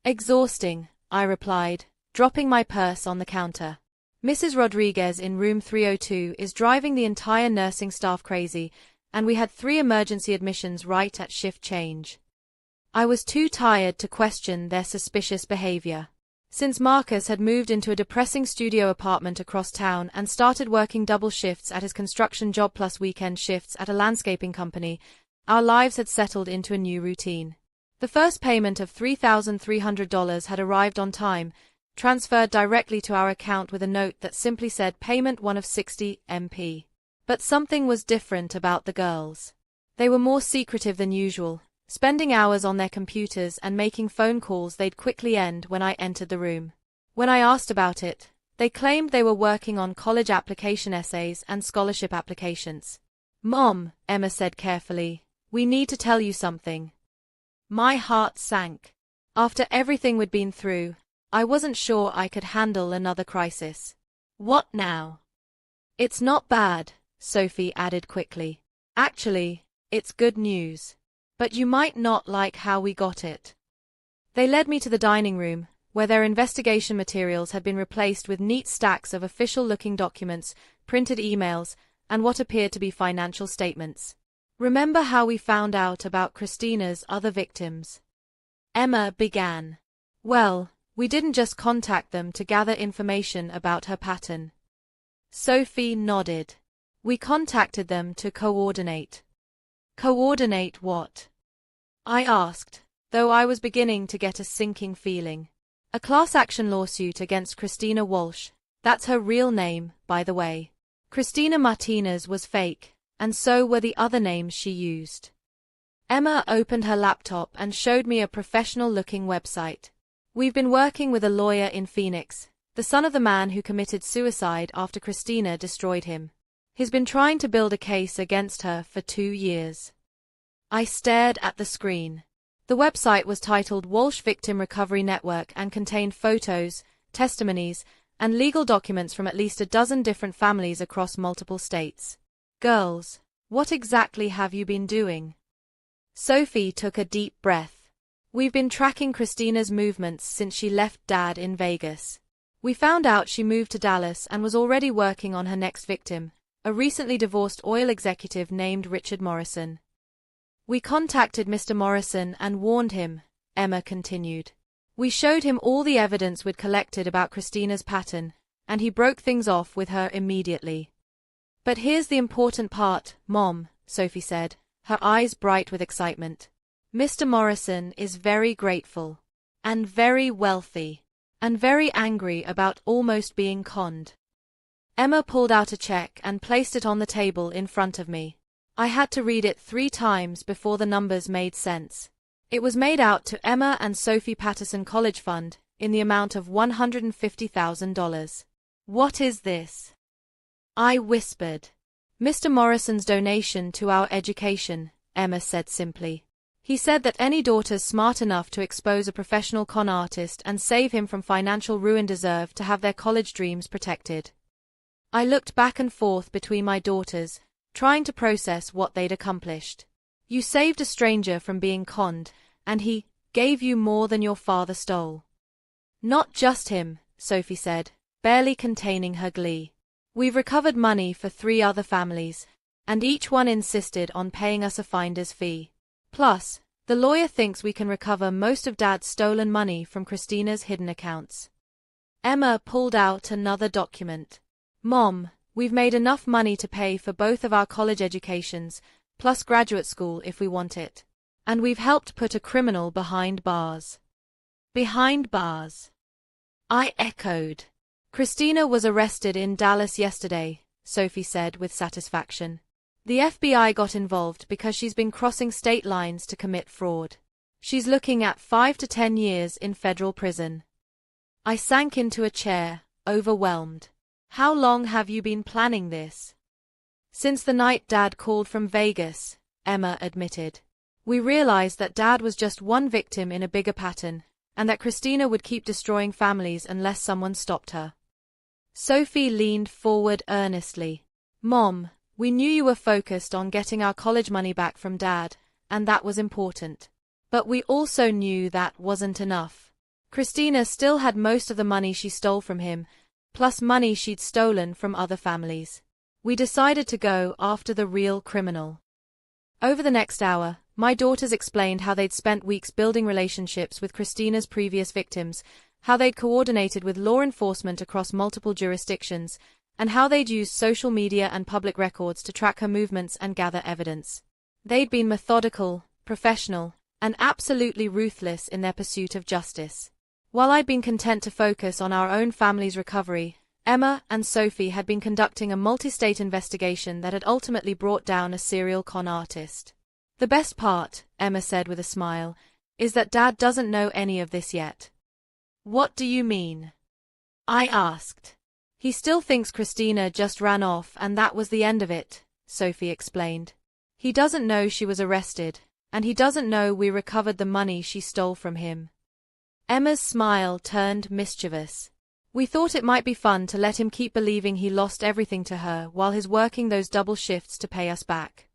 Speaker 1: "Exhausting," I replied, dropping my purse on the counter. Mrs. Rodriguez in room 302 is driving the entire nursing staff crazy, and we had 3 emergency admissions right at shift change. I was too tired to question their suspicious behavior. Since Marcus had moved into a depressing studio apartment across town and started working double shifts at his construction job plus weekend shifts at a landscaping company, our lives had settled into a new routine. The first payment of $3,300 had arrived on time, transferred directly to our account with a note that simply said payment 1 of 60 MP. But something was different about the girls. They were more secretive than usual, spending hours on their computers and making phone calls they'd quickly end when I entered the room. When I asked about it, they claimed they were working on college application essays and scholarship applications. "Mom," Emma said carefully, "we need to tell you something." My heart sank. After everything we'd been through, I wasn't sure I could handle another crisis. "What now?" "It's not bad," Sophie added quickly. "Actually, it's good news. But you might not like how we got it." They led me to the dining room, where their investigation materials had been replaced with neat stacks of official-looking documents, printed emails, and what appeared to be financial statements. "Remember how we found out about Christina's other victims?" Emma began. "Well, we didn't just contact them to gather information about her pattern." Sophie nodded. "We contacted them to coordinate." "Coordinate what?" I asked, though I was beginning to get a sinking feeling. "A class action lawsuit against Christina Walsh. That's her real name, by the way. Christina Martinez was fake, and so were the other names she used." Emma opened her laptop and showed me a professional-looking website. "We've been working with a lawyer in Phoenix, the son of the man who committed suicide after Christina destroyed him. He's been trying to build a case against her for 2 years." I stared at the screen. The website was titled Walsh Victim Recovery Network and contained photos, testimonies, and legal documents from at least a dozen different families across multiple states. "Girls, what exactly have you been doing?" Sophie took a deep breath. "We've been tracking Christina's movements since she left Dad in Vegas. We found out she moved to Dallas and was already working on her next victim, a recently divorced oil executive named Richard Morrison. We contacted Mr. Morrison and warned him," Emma continued. "We showed him all the evidence we'd collected about Christina's pattern, and he broke things off with her immediately." "But here's the important part, Mom," Sophie said, her eyes bright with excitement. "Mr. Morrison is very grateful, and very wealthy, and very angry about almost being conned." Emma pulled out a check and placed it on the table in front of me. I had to read it 3 times before the numbers made sense. It was made out to Emma and Sophie Patterson College Fund in the amount of $150,000. What is this? I whispered. Mr. Morrison's donation to our education, Emma said simply. He said that any daughters smart enough to expose a professional con artist and save him from financial ruin deserve to have their college dreams protected. I looked back and forth between my daughters, trying to process what they'd accomplished. You saved a stranger from being conned, and he gave you more than your father stole. Not just him, Sophie said, barely containing her glee. We've recovered money for 3 other families, and each one insisted on paying us a finder's fee. Plus, the lawyer thinks we can recover most of Dad's stolen money from Christina's hidden accounts. Emma pulled out another document. Mom, we've made enough money to pay for both of our college educations, plus graduate school if we want it. And we've helped put a criminal behind bars. Behind bars? I echoed. Christina was arrested in Dallas yesterday, Sophie said with satisfaction. The FBI got involved because she's been crossing state lines to commit fraud. She's looking at 5 to 10 years in federal prison. I sank into a chair, overwhelmed. How long have you been planning this? Since the night Dad called from Vegas, Emma admitted. We realized that Dad was just one victim in a bigger pattern, and that Christina would keep destroying families unless someone stopped her. Sophie leaned forward earnestly. Mom, we knew you were focused on getting our college money back from Dad, and that was important. But we also knew that wasn't enough. Christina still had most of the money she stole from him, plus money she'd stolen from other families. We decided to go after the real criminal. Over the next hour, my daughters explained how they'd spent weeks building relationships with Christina's previous victims, how they'd coordinated with law enforcement across multiple jurisdictions, and how they'd used social media and public records to track her movements and gather evidence. They'd been methodical, professional, and absolutely ruthless in their pursuit of justice. While I'd been content to focus on our own family's recovery, Emma and Sophie had been conducting a multi-state investigation that had ultimately brought down a serial con artist. The best part, Emma said with a smile, is that Dad doesn't know any of this yet. What do you mean? I asked. He still thinks Christina just ran off and that was the end of it, Sophie explained. He doesn't know she was arrested, and he doesn't know we recovered the money she stole from him. Emma's smile turned mischievous. We thought it might be fun to let him keep believing he lost everything to her while he's working those double shifts to pay us back.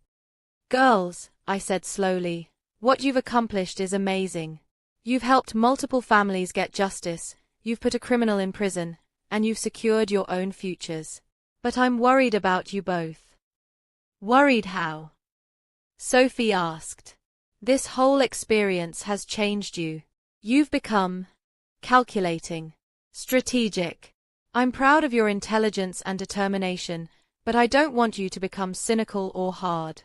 Speaker 1: Girls, I said slowly, what you've accomplished is amazing. You've helped multiple families get justice, you've put a criminal in prison, and you've secured your own futures. But I'm worried about you both. Worried how? Sophie asked. This whole experience has changed you. You've become calculating, strategic. I'm proud of your intelligence and determination, but I don't want you to become cynical or hard.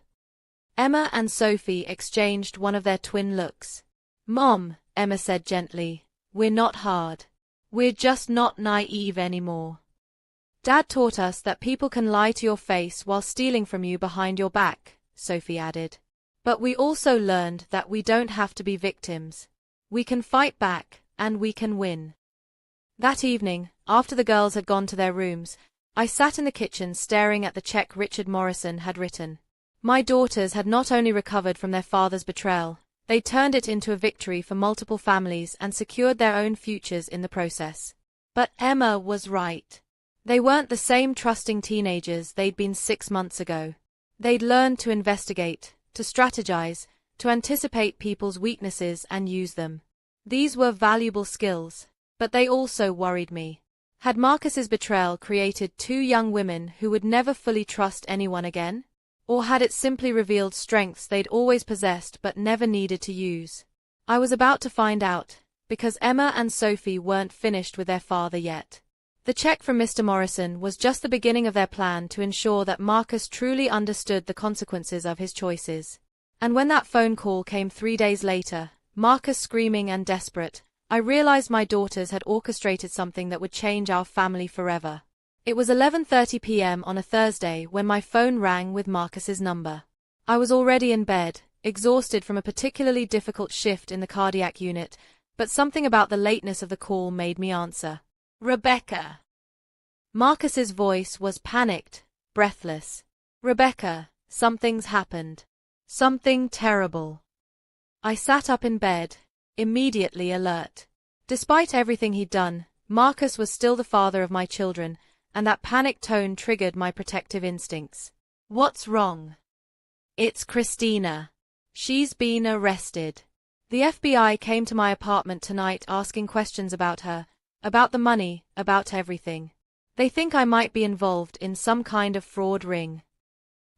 Speaker 1: Emma and Sophie exchanged one of their twin looks. Mom, Emma said gently, we're not hard. We're just not naive anymore. Dad taught us that people can lie to your face while stealing from you behind your back, Sophie added. But we also learned that we don't have to be victims. We can fight back, and we can win. That evening, after the girls had gone to their rooms, I sat in the kitchen staring at the check Richard Morrison had written. My daughters had not only recovered from their father's betrayal, they turned it into a victory for multiple families and secured their own futures in the process. But Emma was right. They weren't the same trusting teenagers they'd been 6 months ago. They'd learned to investigate, to strategize, to anticipate people's weaknesses and use them. These were valuable skills, but they also worried me. Had Marcus's betrayal created 2 young women who would never fully trust anyone again? Or had it simply revealed strengths they'd always possessed but never needed to use? I was about to find out, because Emma and Sophie weren't finished with their father yet. The check from Mr. Morrison was just the beginning of their plan to ensure that Marcus truly understood the consequences of his choices. And when that phone call came 3 days later, Marcus screaming and desperate, I realized my daughters had orchestrated something that would change our family forever. It was 11:30 p.m. on a Thursday when my phone rang with Marcus's number. I was already in bed, exhausted from a particularly difficult shift in the cardiac unit, but something about the lateness of the call made me answer. Rebecca. Marcus's voice was panicked, breathless. Rebecca, something's happened. Something terrible. I sat up in bed, immediately alert. Despite everything he'd done, Marcus was still the father of my children, and that panicked tone triggered my protective instincts. What's wrong? It's Christina. She's been arrested. The FBI came to my apartment tonight asking questions about her, about the money, about everything. They think I might be involved in some kind of fraud ring.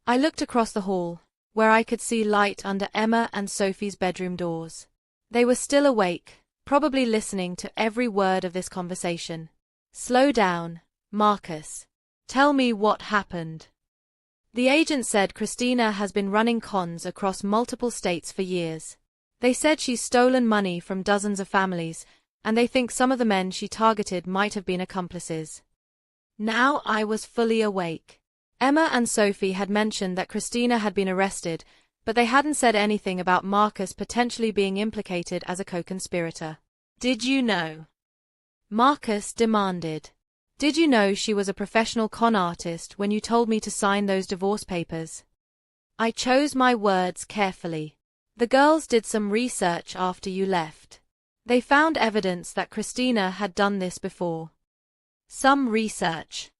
Speaker 1: I looked across the hall, where I could see light under Emma and Sophie's bedroom doors. They were still awake, probably listening to every word of this conversation. Slow down, Marcus. Tell me what happened. The agent said Christina has been running cons across multiple states for years. They said she's stolen money from dozens of families, and they think some of the men she targeted might have been accomplices. Now I was fully awake. Emma and Sophie had mentioned that Christina had been arrested, but they hadn't said anything about Marcus potentially being implicated as a co-conspirator. Did you know? Marcus demanded. Did you know she was a professional con artist when you told me to sign those divorce papers? I chose my words carefully. The girls did some research after you left. They found evidence that Christina had done this before. Some research.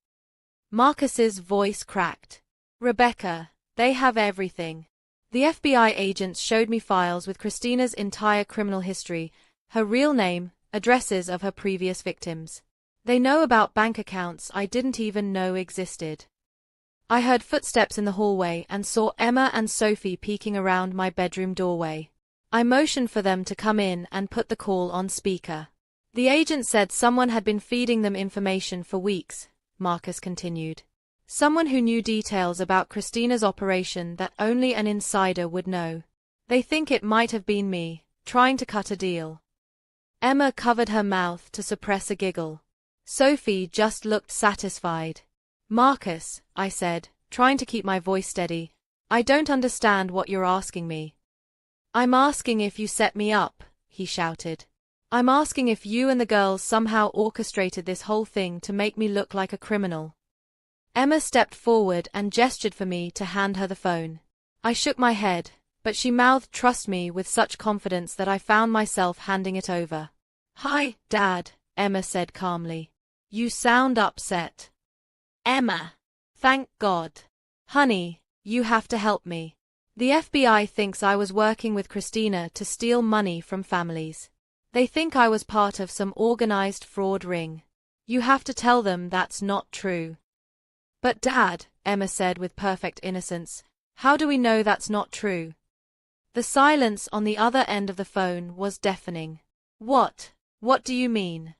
Speaker 1: Marcus's voice cracked. Rebecca, they have everything. The FBI agents showed me files with Christina's entire criminal history, her real name, addresses of her previous victims. They know about bank accounts I didn't even know existed. I heard footsteps in the hallway and saw Emma and Sophie peeking around my bedroom doorway. I motioned for them to come in and put the call on speaker. The agent said someone had been feeding them information for weeks, Marcus continued. Someone who knew details about Christina's operation that only an insider would know. They think it might have been me, trying to cut a deal. Emma covered her mouth to suppress a giggle. Sophie just looked satisfied. Marcus, I said, trying to keep my voice steady, I don't understand what you're asking me. I'm asking if you set me up, he shouted. I'm asking if you and the girls somehow orchestrated this whole thing to make me look like a criminal. Emma stepped forward and gestured for me to hand her the phone. I shook my head, but she mouthed "Trust me" with such confidence that I found myself handing it over. Hi, Dad, Emma said calmly. You sound upset. Emma. Thank God. Honey, you have to help me. The FBI thinks I was working with Christina to steal money from families. They think I was part of some organized fraud ring. You have to tell them that's not true. But Dad, Emma said with perfect innocence, how do we know that's not true? The silence on the other end of the phone was deafening. What do you mean?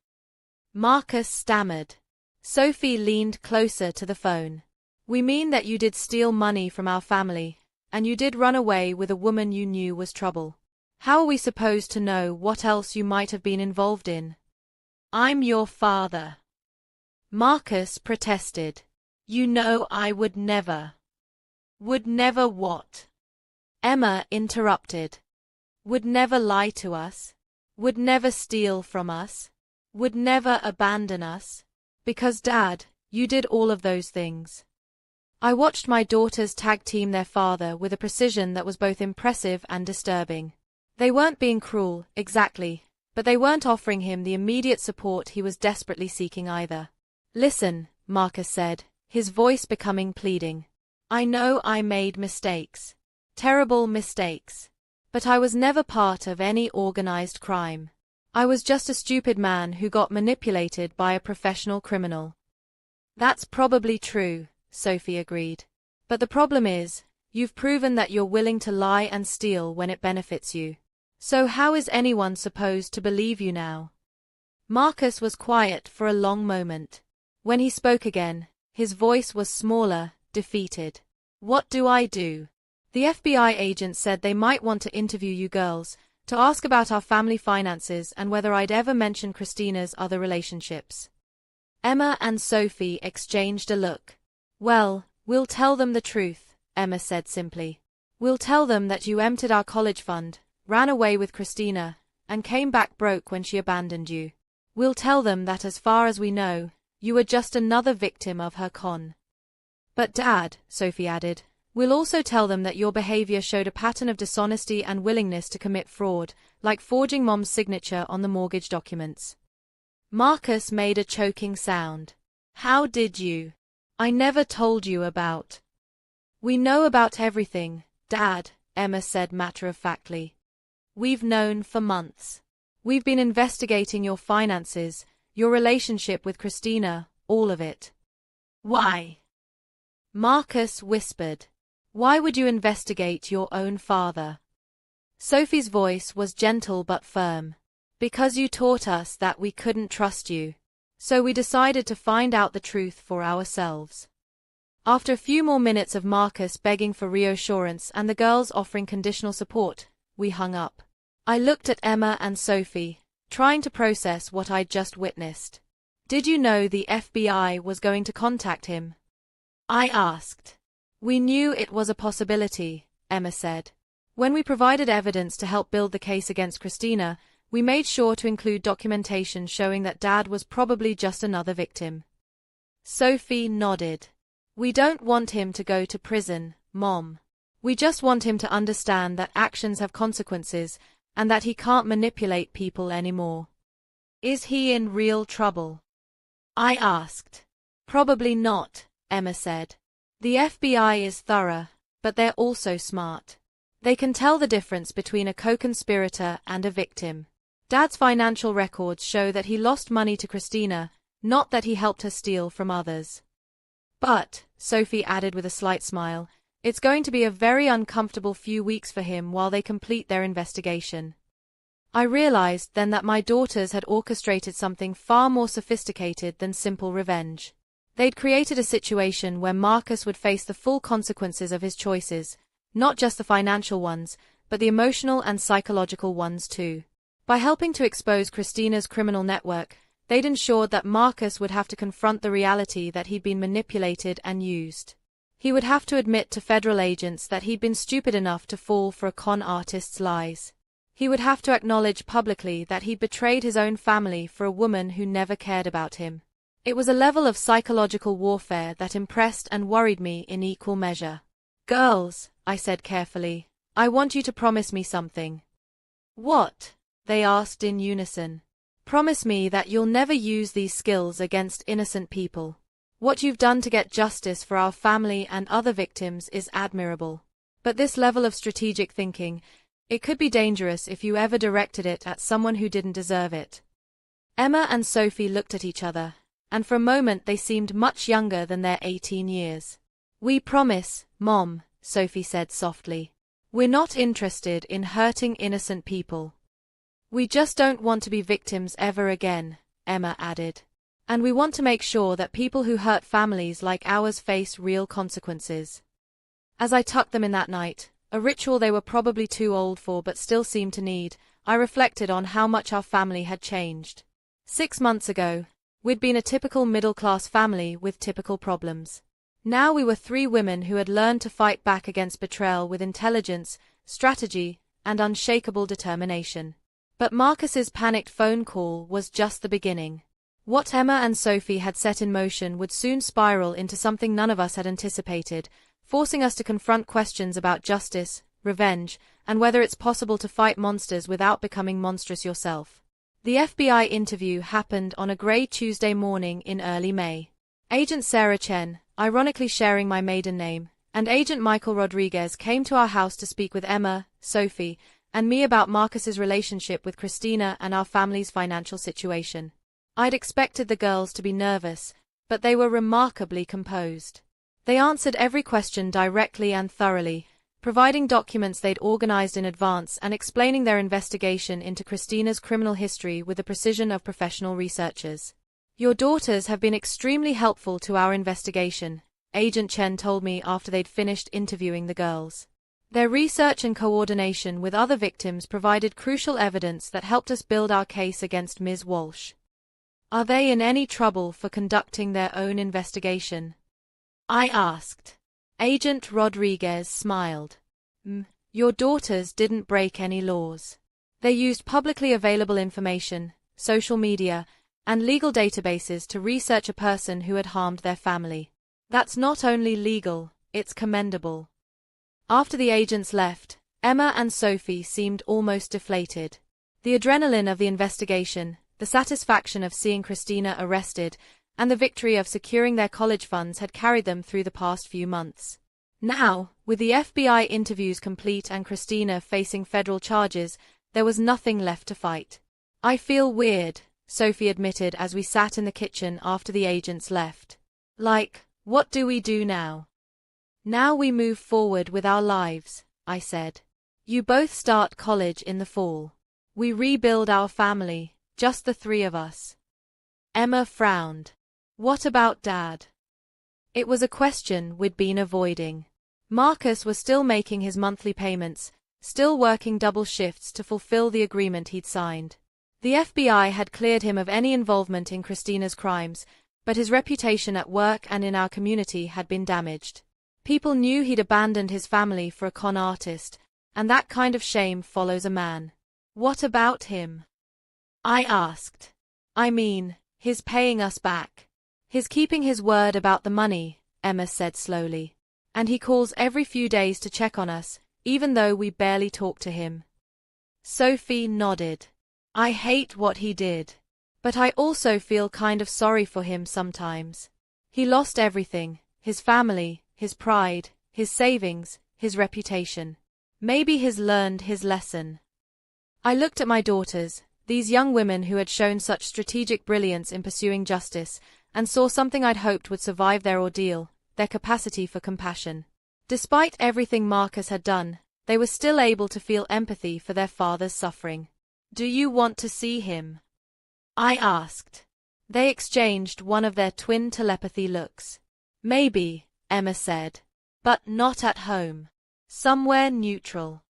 Speaker 1: Marcus stammered. Sophie leaned closer to the phone. We mean that you did steal money from our family, and you did run away with a woman you knew was trouble. How are we supposed to know what else you might have been involved in? I'm your father. Marcus protested. You know I would never. Would never what? Emma interrupted. Would never lie to us. Would never steal from us. Would never abandon us. Because Dad, you did all of those things. I watched my daughters tag team their father with a precision that was both impressive and disturbing. They weren't being cruel, exactly, but they weren't offering him the immediate support he was desperately seeking either. Listen, Marcus said, his voice becoming pleading. I know I made mistakes. Terrible mistakes. But I was never part of any organized crime. I was just a stupid man who got manipulated by a professional criminal. That's probably true, Sophie agreed. But the problem is, you've proven that you're willing to lie and steal when it benefits you. So how is anyone supposed to believe you now? Marcus was quiet for a long moment. When he spoke again, his voice was smaller, defeated. What do I do? The FBI agent said they might want to interview you girls, to ask about our family finances and whether I'd ever mention Christina's other relationships. Emma and Sophie exchanged a look. Well, we'll tell them the truth, Emma said simply. We'll tell them that you emptied our college fund, ran away with Christina, and came back broke when she abandoned you. We'll tell them that as far as we know, you were just another victim of her con. But Dad, Sophie added, we'll also tell them that your behavior showed a pattern of dishonesty and willingness to commit fraud, like forging Mom's signature on the mortgage documents. Marcus made a choking sound. How did you? I never told you about. We know about everything, Dad, Emma said matter-of-factly. We've known for months. We've been investigating your finances, your relationship with Christina, all of it. Why? Marcus whispered. Why would you investigate your own father? Sophie's voice was gentle but firm. Because you taught us that we couldn't trust you. So we decided to find out the truth for ourselves. After a few more minutes of Marcus begging for reassurance and the girls offering conditional support, we hung up. I looked at Emma and Sophie, trying to process what I'd just witnessed. Did you know the FBI was going to contact him? I asked. We knew it was a possibility, Emma said. When we provided evidence to help build the case against Christina, we made sure to include documentation showing that Dad was probably just another victim. Sophie nodded. We don't want him to go to prison, Mom. We just want him to understand that actions have consequences and that he can't manipulate people anymore. Is he in real trouble? I asked. Probably not, Emma said. The FBI is thorough, but they're also smart. They can tell the difference between a co-conspirator and a victim. Dad's financial records show that he lost money to Christina, not that he helped her steal from others. But, Sophie added with a slight smile, it's going to be a very uncomfortable few weeks for him while they complete their investigation. I realized then that my daughters had orchestrated something far more sophisticated than simple revenge. They'd created a situation where Marcus would face the full consequences of his choices, not just the financial ones, but the emotional and psychological ones too. By helping to expose Christina's criminal network, they'd ensured that Marcus would have to confront the reality that he'd been manipulated and used. He would have to admit to federal agents that he'd been stupid enough to fall for a con artist's lies. He would have to acknowledge publicly that he'd betrayed his own family for a woman who never cared about him. It was a level of psychological warfare that impressed and worried me in equal measure. Girls, I said carefully, I want you to promise me something. What? They asked in unison. Promise me that you'll never use these skills against innocent people. What you've done to get justice for our family and other victims is admirable. But this level of strategic thinking, it could be dangerous if you ever directed it at someone who didn't deserve it. Emma and Sophie looked at each other, and for a moment they seemed much younger than their 18 years. We promise, Mom, Sophie said softly. We're not interested in hurting innocent people. We just don't want to be victims ever again, Emma added. And we want to make sure that people who hurt families like ours face real consequences. As I tucked them in that night, a ritual they were probably too old for but still seemed to need, I reflected on how much our family had changed. 6 months ago, we'd been a typical middle-class family with typical problems. Now we were 3 women who had learned to fight back against betrayal with intelligence, strategy, and unshakable determination. But Marcus's panicked phone call was just the beginning. What Emma and Sophie had set in motion would soon spiral into something none of us had anticipated, forcing us to confront questions about justice, revenge, and whether it's possible to fight monsters without becoming monstrous yourself. The FBI interview happened on a grey Tuesday morning in early May. Agent Sarah Chen, ironically sharing my maiden name, and Agent Michael Rodriguez came to our house to speak with Emma, Sophie, and me about Marcus's relationship with Christina and our family's financial situation. I'd expected the girls to be nervous, but they were remarkably composed. They answered every question directly and thoroughly, providing documents they'd organized in advance and explaining their investigation into Christina's criminal history with the precision of professional researchers. Your daughters have been extremely helpful to our investigation, Agent Chen told me after they'd finished interviewing the girls. Their research and coordination with other victims provided crucial evidence that helped us build our case against Ms. Walsh. Are they in any trouble for conducting their own investigation? I asked. Agent Rodriguez smiled. Your daughters didn't break any laws. They used publicly available information, social media, and legal databases to research a person who had harmed their family. That's not only legal, it's commendable. After the agents left, Emma and Sophie seemed almost deflated. The adrenaline of the investigation, the satisfaction of seeing Christina arrested, and the victory of securing their college funds had carried them through the past few months. Now, with the FBI interviews complete and Christina facing federal charges, there was nothing left to fight. I feel weird, Sophie admitted as we sat in the kitchen after the agents left. Like, what do we do now? Now we move forward with our lives, I said. You both start college in the fall. We rebuild our family, just the three of us. Emma frowned. What about Dad? It was a question we'd been avoiding. Marcus was still making his monthly payments, still working double shifts to fulfill the agreement he'd signed. The FBI had cleared him of any involvement in Christina's crimes, but his reputation at work and in our community had been damaged. People knew he'd abandoned his family for a con artist, and that kind of shame follows a man. What about him? I asked. I mean, his paying us back. His keeping his word about the money, Emma said slowly. And he calls every few days to check on us, even though we barely talk to him. Sophie nodded. I hate what he did. But I also feel kind of sorry for him sometimes. He lost everything, his family, his pride, his savings, his reputation. Maybe he's learned his lesson. I looked at my daughters, these young women who had shown such strategic brilliance in pursuing justice, and saw something I'd hoped would survive their ordeal, their capacity for compassion. Despite everything Marcus had done, they were still able to feel empathy for their father's suffering. Do you want to see him? I asked. They exchanged one of their twin telepathy looks. Maybe, Emma said. But not at home. Somewhere neutral.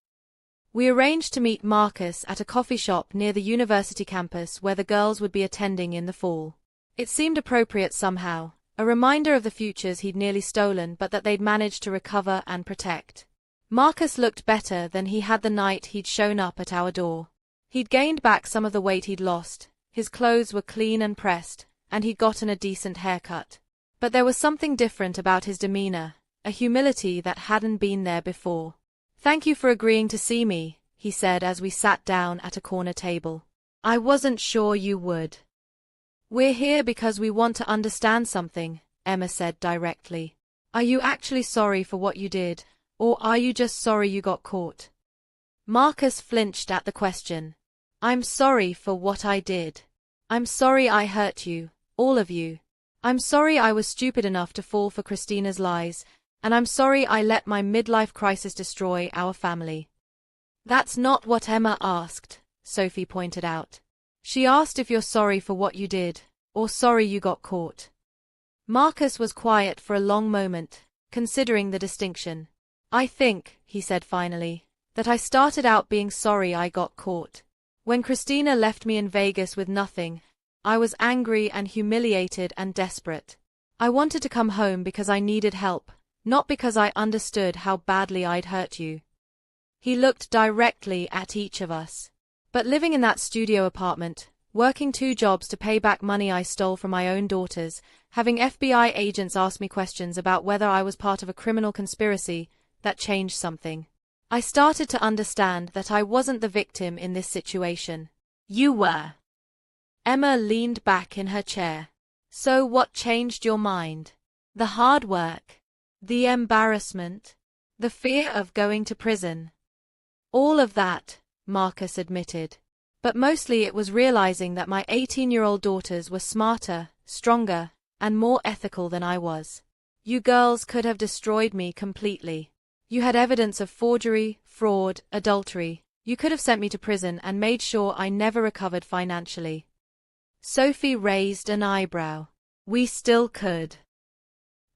Speaker 1: We arranged to meet Marcus at a coffee shop near the university campus where the girls would be attending in the fall. It seemed appropriate somehow, a reminder of the futures he'd nearly stolen but that they'd managed to recover and protect. Marcus looked better than he had the night he'd shown up at our door. He'd gained back some of the weight he'd lost, his clothes were clean and pressed, and he'd gotten a decent haircut. But there was something different about his demeanor, a humility that hadn't been there before. Thank you for agreeing to see me, he said as we sat down at a corner table. I wasn't sure you would. We're here because we want to understand something, Emma said directly. Are you actually sorry for what you did, or are you just sorry you got caught? Marcus flinched at the question. I'm sorry for what I did. I'm sorry I hurt you, all of you. I'm sorry I was stupid enough to fall for Christina's lies, and I'm sorry I let my midlife crisis destroy our family. That's not what Emma asked, Sophie pointed out. She asked if you're sorry for what you did, or sorry you got caught. Marcus was quiet for a long moment, considering the distinction. I think, he said finally, that I started out being sorry I got caught. When Christina left me in Vegas with nothing, I was angry and humiliated and desperate. I wanted to come home because I needed help, not because I understood how badly I'd hurt you. He looked directly at each of us. But living in that studio apartment, working 2 jobs to pay back money I stole from my own daughters, having FBI agents ask me questions about whether I was part of a criminal conspiracy, that changed something. I started to understand that I wasn't the victim in this situation. You were. Emma leaned back in her chair. So what changed your mind? The hard work? The embarrassment? The fear of going to prison? All of that, Marcus admitted. But mostly it was realizing that my 18-year-old daughters were smarter, stronger, and more ethical than I was. You girls could have destroyed me completely. You had evidence of forgery, fraud, adultery. You could have sent me to prison and made sure I never recovered financially. Sophie raised an eyebrow. We still could.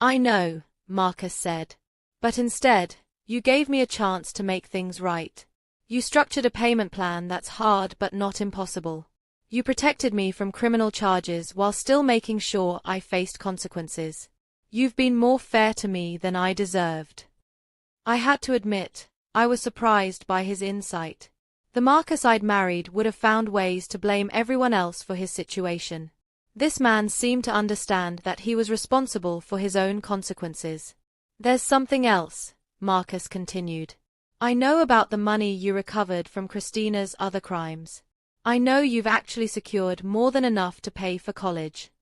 Speaker 1: I know, Marcus said. But instead, you gave me a chance to make things right. You structured a payment plan that's hard but not impossible. You protected me from criminal charges while still making sure I faced consequences. You've been more fair to me than I deserved. I had to admit, I was surprised by his insight. The Marcus I'd married would have found ways to blame everyone else for his situation. This man seemed to understand that he was responsible for his own consequences. There's something else, Marcus continued. I know about the money you recovered from Christina's other crimes. I know you've actually secured more than enough to pay for college.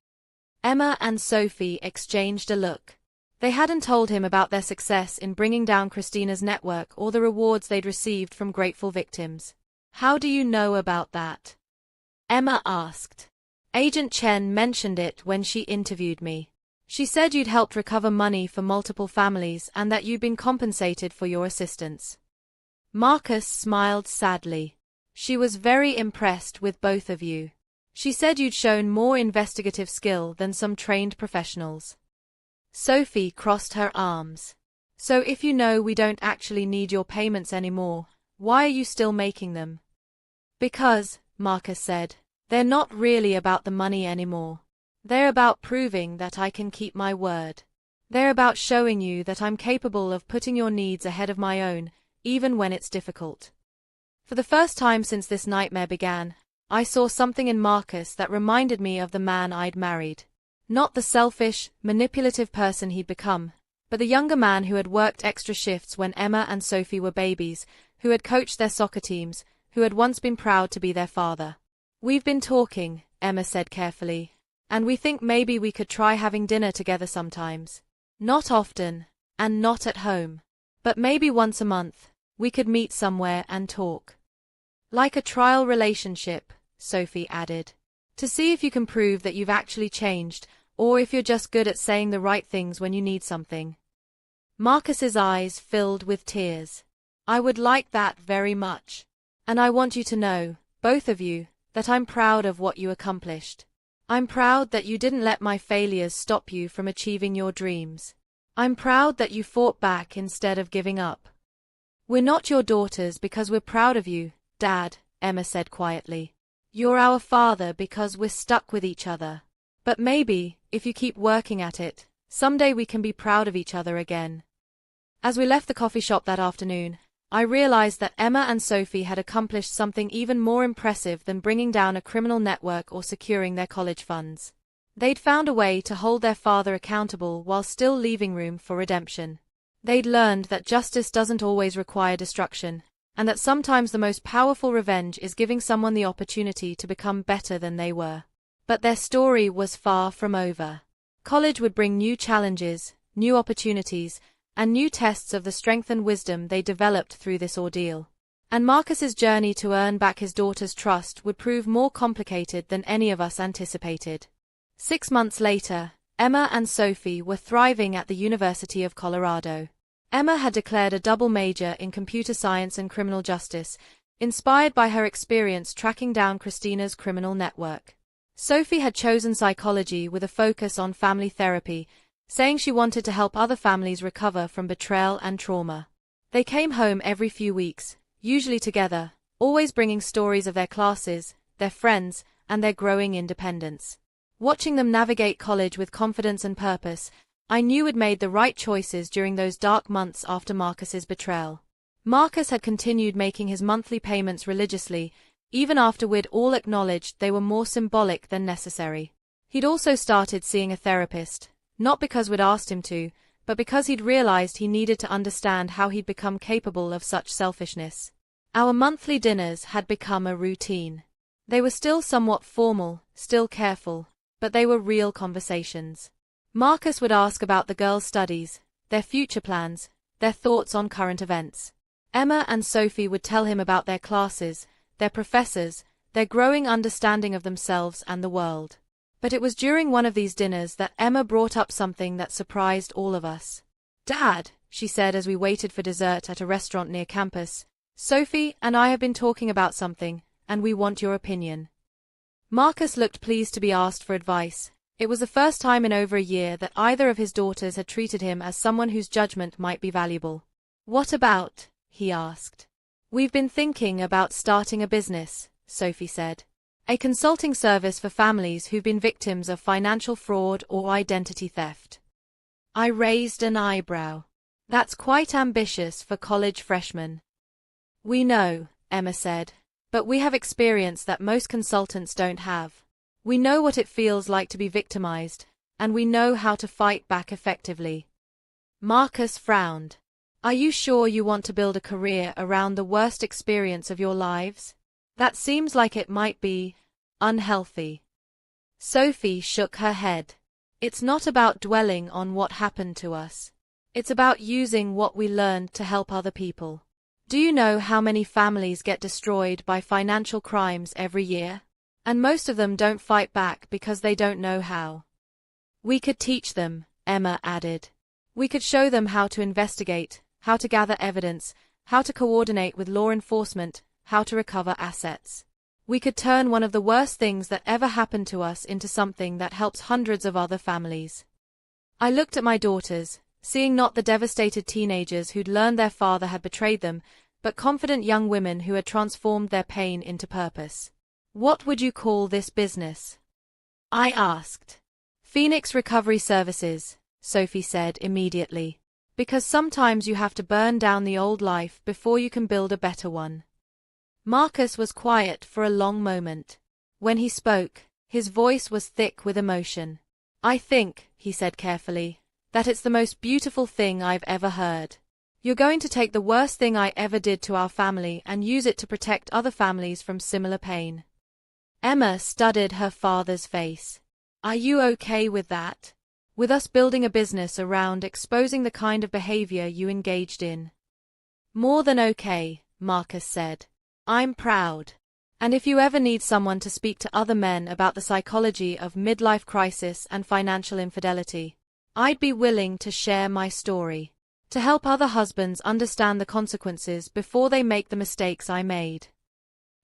Speaker 1: Emma and Sophie exchanged a look. They hadn't told him about their success in bringing down Christina's network or the rewards they'd received from grateful victims. How do you know about that? Emma asked. Agent Chen mentioned it when she interviewed me. She said you'd helped recover money for multiple families and that you'd been compensated for your assistance. Marcus smiled sadly. She was very impressed with both of you. She said you'd shown more investigative skill than some trained professionals. Sophie crossed her arms. So if you know we don't actually need your payments anymore, why are you still making them? Because, Marcus said, they're not really about the money anymore. They're about proving that I can keep my word. They're about showing you that I'm capable of putting your needs ahead of my own, even when it's difficult. For the first time since this nightmare began, I saw something in Marcus that reminded me of the man I'd married. Not the selfish, manipulative person he'd become, but the younger man who had worked extra shifts when Emma and Sophie were babies, who had coached their soccer teams, who had once been proud to be their father. We've been talking, Emma said carefully, and we think maybe we could try having dinner together sometimes. Not often, and not at home, but maybe once a month, we could meet somewhere and talk. Like a trial relationship, Sophie added, to see if you can prove that you've actually changed, or if you're just good at saying the right things when you need something. Marcus's eyes filled with tears. I would like that very much. And I want you to know, both of you, that I'm proud of what you accomplished. I'm proud that you didn't let my failures stop you from achieving your dreams. I'm proud that you fought back instead of giving up. We're not your daughters because we're proud of you, Dad, Emma said quietly. You're our father because we're stuck with each other. But maybe, if you keep working at it, someday we can be proud of each other again. As we left the coffee shop that afternoon, I realized that Emma and Sophie had accomplished something even more impressive than bringing down a criminal network or securing their college funds. They'd found a way to hold their father accountable while still leaving room for redemption. They'd learned that justice doesn't always require destruction, and that sometimes the most powerful revenge is giving someone the opportunity to become better than they were. But their story was far from over. College would bring new challenges, new opportunities, and new tests of the strength and wisdom they developed through this ordeal. And Marcus's journey to earn back his daughter's trust would prove more complicated than any of us anticipated. 6 months later, Emma and Sophie were thriving at the University of Colorado. Emma had declared a double major in computer science and criminal justice, inspired by her experience tracking down Christina's criminal network. Sophie had chosen psychology with a focus on family therapy, saying she wanted to help other families recover from betrayal and trauma. They came home every few weeks, usually together, always bringing stories of their classes, their friends, and their growing independence. Watching them navigate college with confidence and purpose, I knew we'd made the right choices during those dark months after Marcus's betrayal. Marcus had continued making his monthly payments religiously, even after we'd all acknowledged they were more symbolic than necessary. He'd also started seeing a therapist, not because we'd asked him to, but because he'd realized he needed to understand how he'd become capable of such selfishness. Our monthly dinners had become a routine. They were still somewhat formal, still careful, but they were real conversations. Marcus would ask about the girls' studies, their future plans, their thoughts on current events. Emma and Sophie would tell him about their classes, their professors, their growing understanding of themselves and the world. But it was during one of these dinners that Emma brought up something that surprised all of us. Dad, she said as we waited for dessert at a restaurant near campus, Sophie and I have been talking about something, and we want your opinion. Marcus looked pleased to be asked for advice. It was the first time in over a year that either of his daughters had treated him as someone whose judgment might be valuable. What about? He asked. We've been thinking about starting a business, Sophie said. A consulting service for families who've been victims of financial fraud or identity theft. I raised an eyebrow. That's quite ambitious for college freshmen. We know, Emma said. But we have experience that most consultants don't have. We know what it feels like to be victimized, and we know how to fight back effectively. Marcus frowned. Are you sure you want to build a career around the worst experience of your lives? That seems like it might be unhealthy. Sophie shook her head. It's not about dwelling on what happened to us. It's about using what we learned to help other people. Do you know how many families get destroyed by financial crimes every year? And most of them don't fight back because they don't know how. We could teach them, Emma added. We could show them how to investigate, how to gather evidence, how to coordinate with law enforcement, how to recover assets. We could turn one of the worst things that ever happened to us into something that helps hundreds of other families. I looked at my daughters, seeing not the devastated teenagers who'd learned their father had betrayed them, but confident young women who had transformed their pain into purpose. What would you call this business? I asked. Phoenix Recovery Services, Sophie said immediately. Because sometimes you have to burn down the old life before you can build a better one. Marcus was quiet for a long moment. When he spoke, his voice was thick with emotion. I think, he said carefully, that it's the most beautiful thing I've ever heard. You're going to take the worst thing I ever did to our family and use it to protect other families from similar pain. Emma studied her father's face. Are you okay with that? With us building a business around exposing the kind of behavior you engaged in? More than okay, Marcus said. I'm proud. And if you ever need someone to speak to other men about the psychology of midlife crisis and financial infidelity, I'd be willing to share my story. To help other husbands understand the consequences before they make the mistakes I made.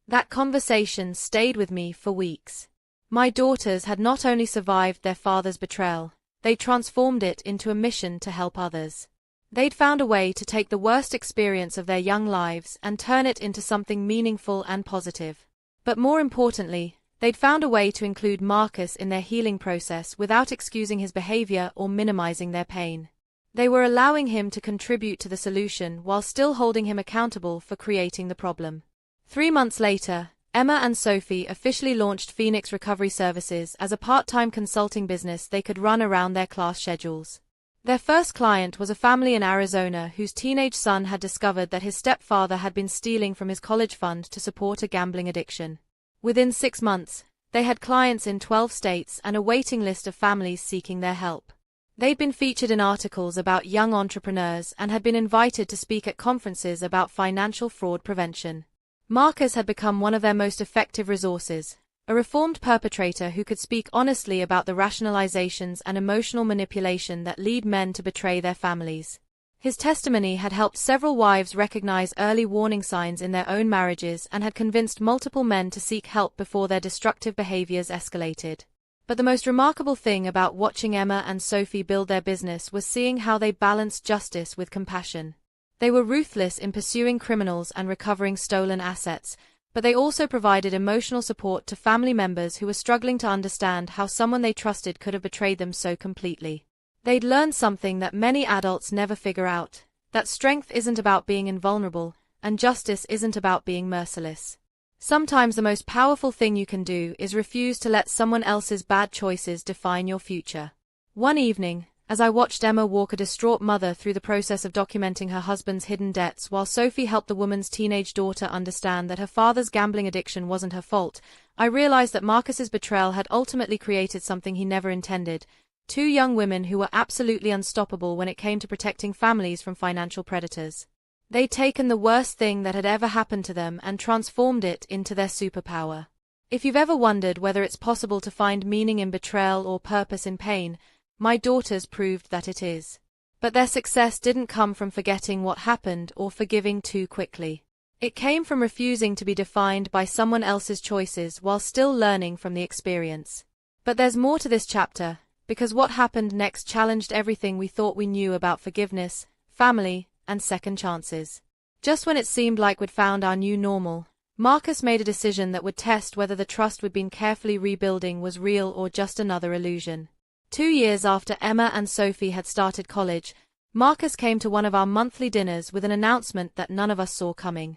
Speaker 1: That conversation stayed with me for weeks. My daughters had not only survived their father's betrayal, they transformed it into a mission to help others. They'd found a way to take the worst experience of their young lives and turn it into something meaningful and positive. But more importantly, they'd found a way to include Marcus in their healing process without excusing his behavior or minimizing their pain. They were allowing him to contribute to the solution while still holding him accountable for creating the problem. 3 months later, Emma and Sophie officially launched Phoenix Recovery Services as a part-time consulting business they could run around their class schedules. Their first client was a family in Arizona whose teenage son had discovered that his stepfather had been stealing from his college fund to support a gambling addiction. Within 6 months, they had clients in 12 states and a waiting list of families seeking their help. They'd been featured in articles about young entrepreneurs and had been invited to speak at conferences about financial fraud prevention. Marcus had become one of their most effective resources, a reformed perpetrator who could speak honestly about the rationalizations and emotional manipulation that lead men to betray their families. His testimony had helped several wives recognize early warning signs in their own marriages and had convinced multiple men to seek help before their destructive behaviors escalated. But the most remarkable thing about watching Emma and Sophie build their business was seeing how they balanced justice with compassion. They were ruthless in pursuing criminals and recovering stolen assets, but they also provided emotional support to family members who were struggling to understand how someone they trusted could have betrayed them so completely. They'd learned something that many adults never figure out, that strength isn't about being invulnerable, and justice isn't about being merciless. Sometimes the most powerful thing you can do is refuse to let someone else's bad choices define your future. One evening, as I watched Emma walk a distraught mother through the process of documenting her husband's hidden debts while Sophie helped the woman's teenage daughter understand that her father's gambling addiction wasn't her fault, I realized that Marcus's betrayal had ultimately created something he never intended: 2 young women who were absolutely unstoppable when it came to protecting families from financial predators. They'd taken the worst thing that had ever happened to them and transformed it into their superpower. If you've ever wondered whether it's possible to find meaning in betrayal or purpose in pain, my daughters proved that it is. But their success didn't come from forgetting what happened or forgiving too quickly. It came from refusing to be defined by someone else's choices while still learning from the experience. But there's more to this chapter, because what happened next challenged everything we thought we knew about forgiveness, family, and second chances. Just when it seemed like we'd found our new normal, Marcus made a decision that would test whether the trust we'd been carefully rebuilding was real or just another illusion. 2 years after Emma and Sophie had started college, Marcus came to one of our monthly dinners with an announcement that none of us saw coming.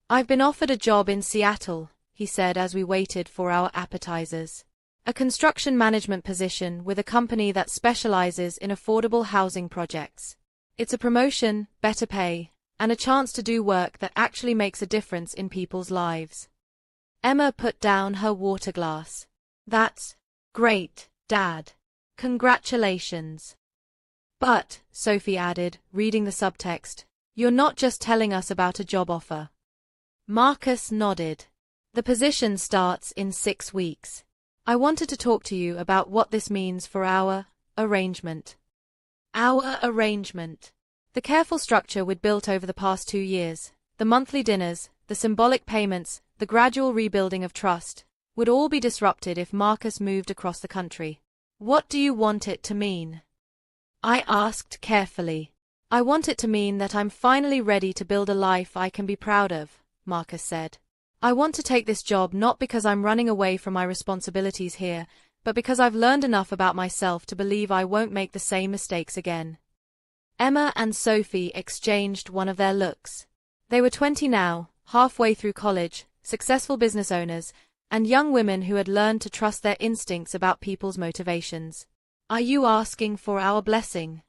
Speaker 1: "I've been offered a job in Seattle," he said as we waited for our appetizers. "A construction management position with a company that specializes in affordable housing projects. It's a promotion, better pay, and a chance to do work that actually makes a difference in people's lives." Emma put down her water glass. "That's great, Dad. Congratulations." "But," Sophie added, reading the subtext, "you're not just telling us about a job offer." Marcus nodded. "The position starts in 6 weeks. I wanted to talk to you about what this means for our arrangement." Our arrangement. The careful structure we'd built over the past 2 years, the monthly dinners, the symbolic payments, the gradual rebuilding of trust, would all be disrupted if Marcus moved across the country. "What do you want it to mean?" I asked carefully. "I want it to mean that I'm finally ready to build a life I can be proud of," Marcus said. "I want to take this job not because I'm running away from my responsibilities here, but because I've learned enough about myself to believe I won't make the same mistakes again." Emma and Sophie exchanged one of their looks. They were 20 now, halfway through college, successful business owners, and young women who had learned to trust their instincts about people's motivations. "Are you asking for our blessing?"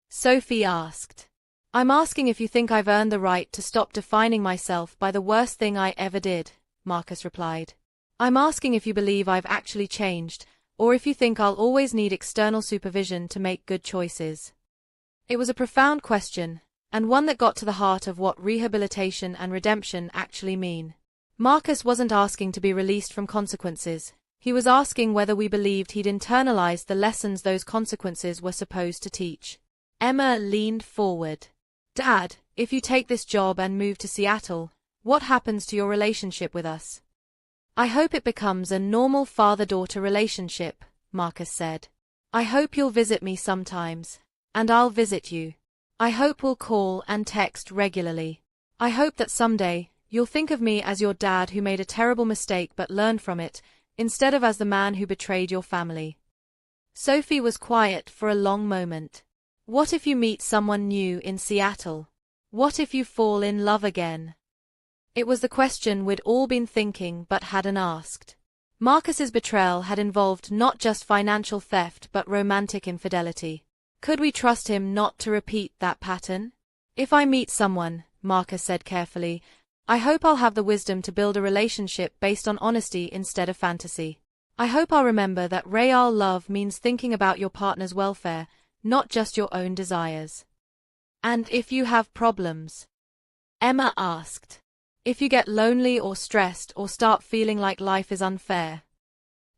Speaker 1: Sophie asked. "I'm asking if you think I've earned the right to stop defining myself by the worst thing I ever did," Marcus replied. "I'm asking if you believe I've actually changed, or if you think I'll always need external supervision to make good choices." It was a profound question, and one that got to the heart of what rehabilitation and redemption actually mean. Marcus wasn't asking to be released from consequences. He was asking whether we believed he'd internalized the lessons those consequences were supposed to teach. Emma leaned forward. "Dad, if you take this job and move to Seattle, what happens to your relationship with us?" "I hope it becomes a normal father-daughter relationship," Marcus said. "I hope you'll visit me sometimes, and I'll visit you. I hope we'll call and text regularly. I hope that someday you'll think of me as your dad who made a terrible mistake but learned from it, instead of as the man who betrayed your family." Sophie was quiet for a long moment. "What if you meet someone new in Seattle? What if you fall in love again?" It was the question we'd all been thinking but hadn't asked. Marcus's betrayal had involved not just financial theft but romantic infidelity. Could we trust him not to repeat that pattern? "If I meet someone," Marcus said carefully, "I hope I'll have the wisdom to build a relationship based on honesty instead of fantasy. I hope I'll remember that real love means thinking about your partner's welfare, not just your own desires." "And if you have problems?" Emma asked. "If you get lonely or stressed or start feeling like life is unfair?"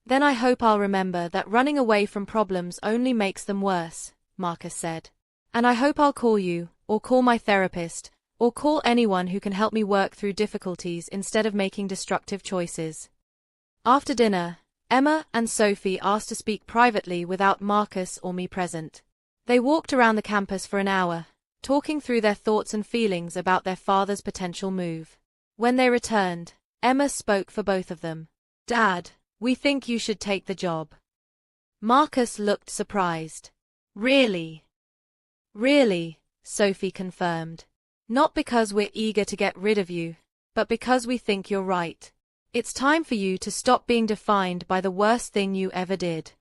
Speaker 1: "Then I hope I'll remember that running away from problems only makes them worse," Marcus said. "And I hope I'll call you, or call my therapist, or call anyone who can help me work through difficulties instead of making destructive choices." After dinner, Emma and Sophie asked to speak privately without Marcus or me present. They walked around the campus for an hour, talking through their thoughts and feelings about their father's potential move. When they returned, Emma spoke for both of them. "Dad, we think you should take the job." Marcus looked surprised. "Really?" "Really," Sophie confirmed. "Not because we're eager to get rid of you, but because we think you're right. It's time for you to stop being defined by the worst thing you ever did."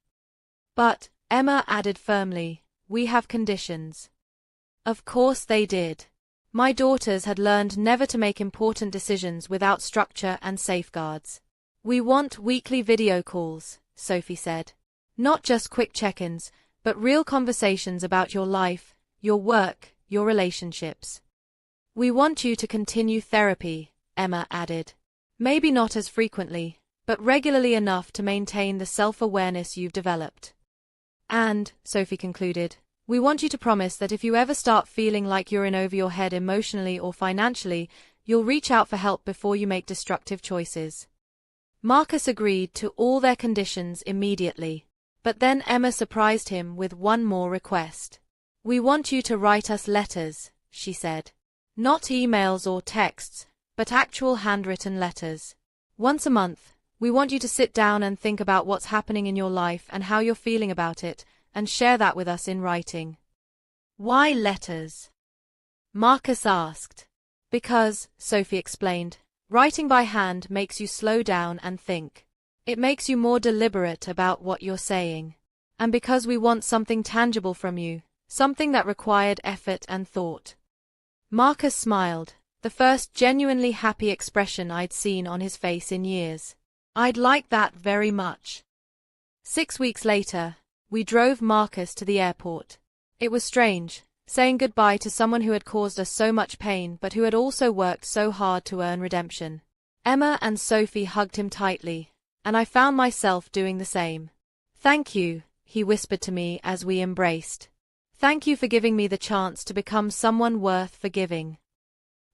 Speaker 1: "But," Emma added firmly, "we have conditions." Of course they did. My daughters had learned never to make important decisions without structure and safeguards. "We want weekly video calls," Sophie said. "Not just quick check-ins, but real conversations about your life, your work, your relationships." "We want you to continue therapy," Emma added. "Maybe not as frequently, but regularly enough to maintain the self-awareness you've developed. And," Sophie concluded, "we want you to promise that if you ever start feeling like you're in over your head emotionally or financially, you'll reach out for help before you make destructive choices." Marcus agreed to all their conditions immediately, but then Emma surprised him with one more request. "We want you to write us letters," she said. "Not emails or texts, but actual handwritten letters. Once a month, we want you to sit down and think about what's happening in your life and how you're feeling about it, and share that with us in writing." Why letters? Marcus asked. Because, Sophie explained, writing by hand makes you slow down and think. It makes you more deliberate about what you're saying. And because we want something tangible from you, something that required effort and thought. Marcus smiled, the first genuinely happy expression I'd seen on his face in years. I'd like that very much. 6 weeks later, we drove Marcus to the airport. It was strange, saying goodbye to someone who had caused us so much pain but who had also worked so hard to earn redemption. Emma and Sophie hugged him tightly, and I found myself doing the same. Thank you, he whispered to me as we embraced. Thank you for giving me the chance to become someone worth forgiving.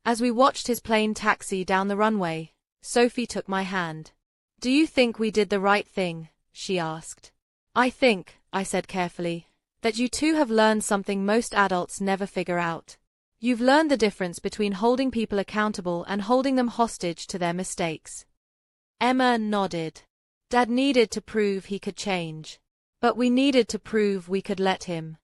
Speaker 1: As we watched his plane taxi down the runway, Sophie took my hand. Do you think we did the right thing? She asked. I think, I said carefully, that you two have learned something most adults never figure out. You've learned the difference between holding people accountable and holding them hostage to their mistakes. Emma nodded. Dad needed to prove he could change. But we needed to prove we could let him.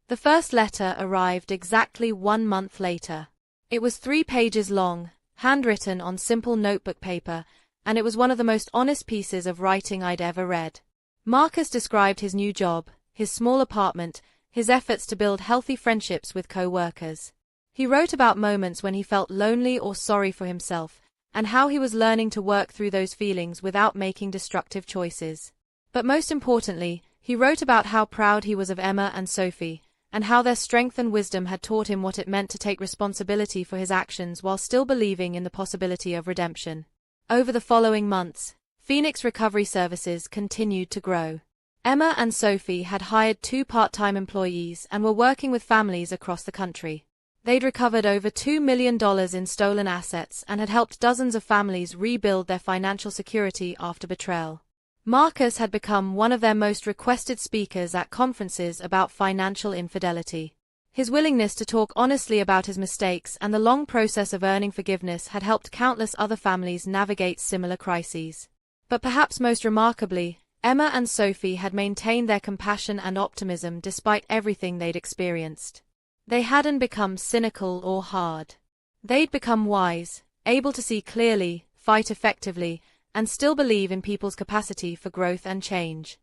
Speaker 1: The first letter arrived exactly 1 month later. It was 3 pages long, handwritten on simple notebook paper, and it was one of the most honest pieces of writing I'd ever read. Marcus described his new job, his small apartment, his efforts to build healthy friendships with co-workers. He wrote about moments when he felt lonely or sorry for himself, and how he was learning to work through those feelings without making destructive choices. But most importantly, he wrote about how proud he was of Emma and Sophie, and how their strength and wisdom had taught him what it meant to take responsibility for his actions while still believing in the possibility of redemption. Over the following months, Phoenix Recovery Services continued to grow. Emma and Sophie had hired 2 part-time employees and were working with families across the country. They'd recovered over $2 million in stolen assets and had helped dozens of families rebuild their financial security after betrayal. Marcus had become one of their most requested speakers at conferences about financial infidelity. His willingness to talk honestly about his mistakes and the long process of earning forgiveness had helped countless other families navigate similar crises. But perhaps most remarkably, Emma and Sophie had maintained their compassion and optimism despite everything they'd experienced. They hadn't become cynical or hard. They'd become wise, able to see clearly, fight effectively, and still believe in people's capacity for growth and change.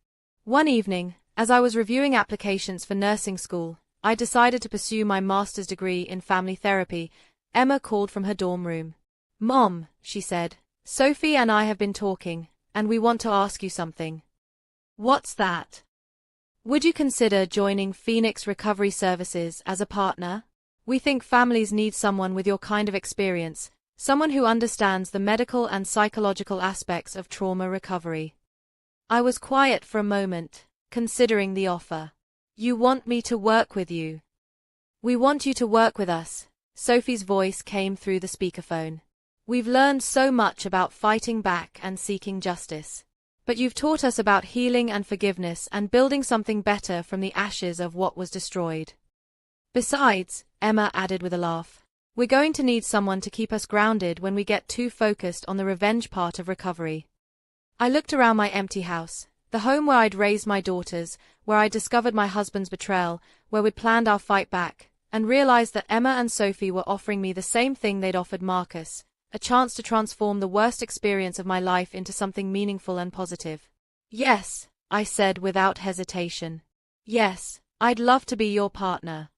Speaker 1: One evening, as I was reviewing applications for nursing school, I decided to pursue my master's degree in family therapy. Emma called from her dorm room. Mom, she said, Sophie and I have been talking, and we want to ask you something. What's that? Would you consider joining Phoenix Recovery Services as a partner? We think families need someone with your kind of experience, someone who understands the medical and psychological aspects of trauma recovery. I was quiet for a moment, considering the offer. You want me to work with you? We want you to work with us, Sophie's voice came through the speakerphone. We've learned so much about fighting back and seeking justice. But you've taught us about healing and forgiveness and building something better from the ashes of what was destroyed. Besides, Emma added with a laugh, we're going to need someone to keep us grounded when we get too focused on the revenge part of recovery. I looked around my empty house, the home where I'd raised my daughters, where I'd discovered my husband's betrayal, where we'd planned our fight back, and realized that Emma and Sophie were offering me the same thing they'd offered Marcus, a chance to transform the worst experience of my life into something meaningful and positive. Yes, I said without hesitation. Yes, I'd love to be your partner.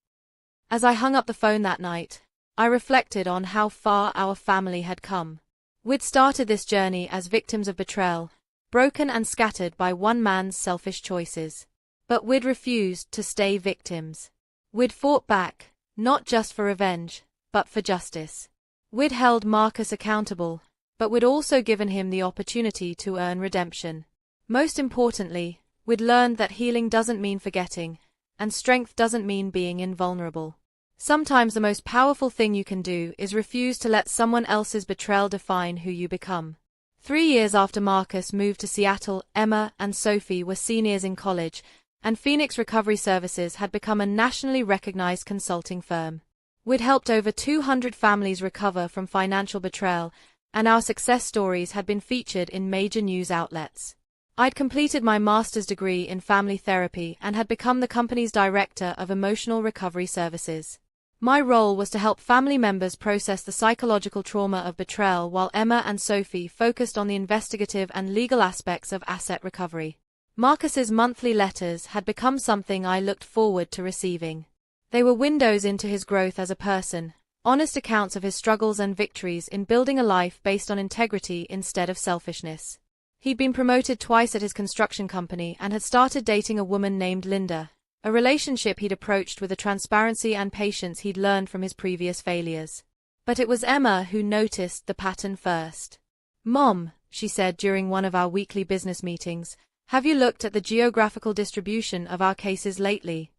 Speaker 1: As I hung up the phone that night, I reflected on how far our family had come. We'd started this journey as victims of betrayal, broken and scattered by one man's selfish choices. But we'd refused to stay victims. We'd fought back, not just for revenge, but for justice. We'd held Marcus accountable, but we'd also given him the opportunity to earn redemption. Most importantly, we'd learned that healing doesn't mean forgetting, and strength doesn't mean being invulnerable. Sometimes the most powerful thing you can do is refuse to let someone else's betrayal define who you become. 3 years after Marcus moved to Seattle, Emma and Sophie were seniors in college, and Phoenix Recovery Services had become a nationally recognized consulting firm. We'd helped over 200 families recover from financial betrayal, and our success stories had been featured in major news outlets. I'd completed my master's degree in family therapy and had become the company's director of emotional recovery services. My role was to help family members process the psychological trauma of betrayal while Emma and Sophie focused on the investigative and legal aspects of asset recovery. Marcus's monthly letters had become something I looked forward to receiving. They were windows into his growth as a person, honest accounts of his struggles and victories in building a life based on integrity instead of selfishness. He'd been promoted twice at his construction company and had started dating a woman named Linda, a relationship he'd approached with the transparency and patience he'd learned from his previous failures. But it was Emma who noticed the pattern first. "Mom," she said during one of our weekly business meetings, "have you looked at the geographical distribution of our cases lately?"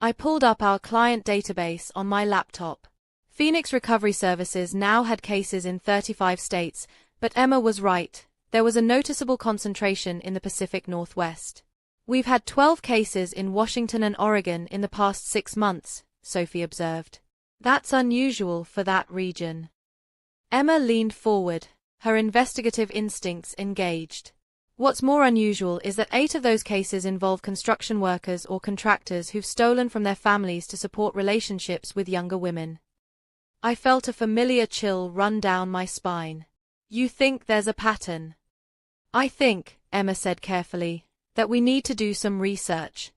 Speaker 1: I pulled up our client database on my laptop. Phoenix Recovery Services now had cases in 35 states, but Emma was right. There was a noticeable concentration in the Pacific Northwest. "We've had 12 cases in Washington and Oregon in the past 6 months, Sophie observed. "That's unusual for that region." Emma leaned forward, her investigative instincts engaged. "What's more unusual is that 8 of those cases involve construction workers or contractors who've stolen from their families to support relationships with younger women." I felt a familiar chill run down my spine. "You think there's a pattern?" "I think," Emma said carefully, "that we need to do some research."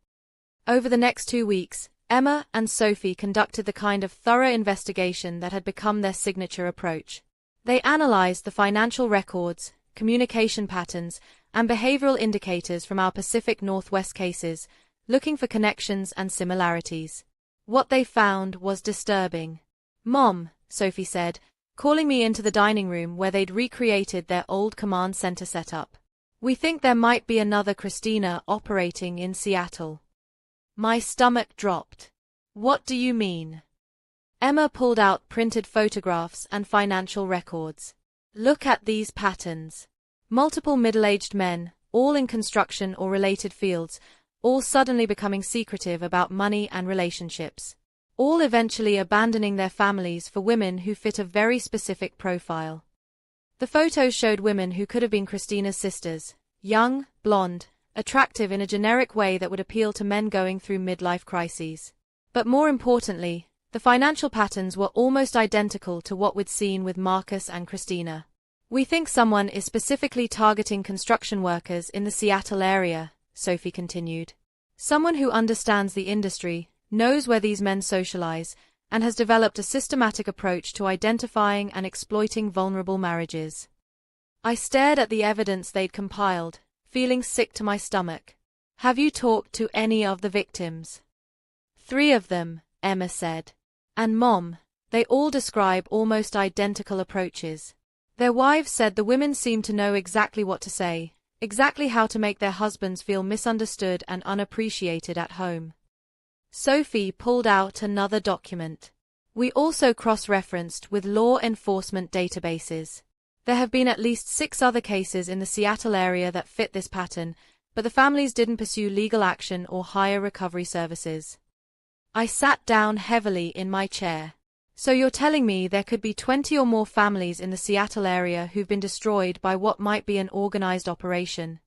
Speaker 1: Over the next 2 weeks, Emma and Sophie conducted the kind of thorough investigation that had become their signature approach. They analyzed the financial records, communication patterns, and behavioral indicators from our Pacific Northwest cases, looking for connections and similarities. What they found was disturbing. "Mom," Sophie said, calling me into the dining room where they'd recreated their old command center setup. "We think there might be another Christina operating in Seattle." My stomach dropped. "What do you mean?" Emma pulled out printed photographs and financial records. "Look at these patterns. Multiple middle-aged men, all in construction or related fields, all suddenly becoming secretive about money and relationships. All eventually abandoning their families for women who fit a very specific profile." The photos showed women who could have been Christina's sisters, young, blonde, attractive in a generic way that would appeal to men going through midlife crises. But more importantly, the financial patterns were almost identical to what we'd seen with Marcus and Christina. "We think someone is specifically targeting construction workers in the Seattle area," Sophie continued. "Someone who understands the industry, knows where these men socialize, and has developed a systematic approach to identifying and exploiting vulnerable marriages." I stared at the evidence they'd compiled, feeling sick to my stomach. "Have you talked to any of the victims?" "3 of them," Emma said. "And Mom, they all describe almost identical approaches. Their wives said the women seemed to know exactly what to say, exactly how to make their husbands feel misunderstood and unappreciated at home." Sophie pulled out another document. "We also cross-referenced with law enforcement databases. There have been at least 6 other cases in the Seattle area that fit this pattern, but the families didn't pursue legal action or hire recovery services." I sat down heavily in my chair. "So you're telling me there could be 20 or more families in the Seattle area who've been destroyed by what might be an organized operation?"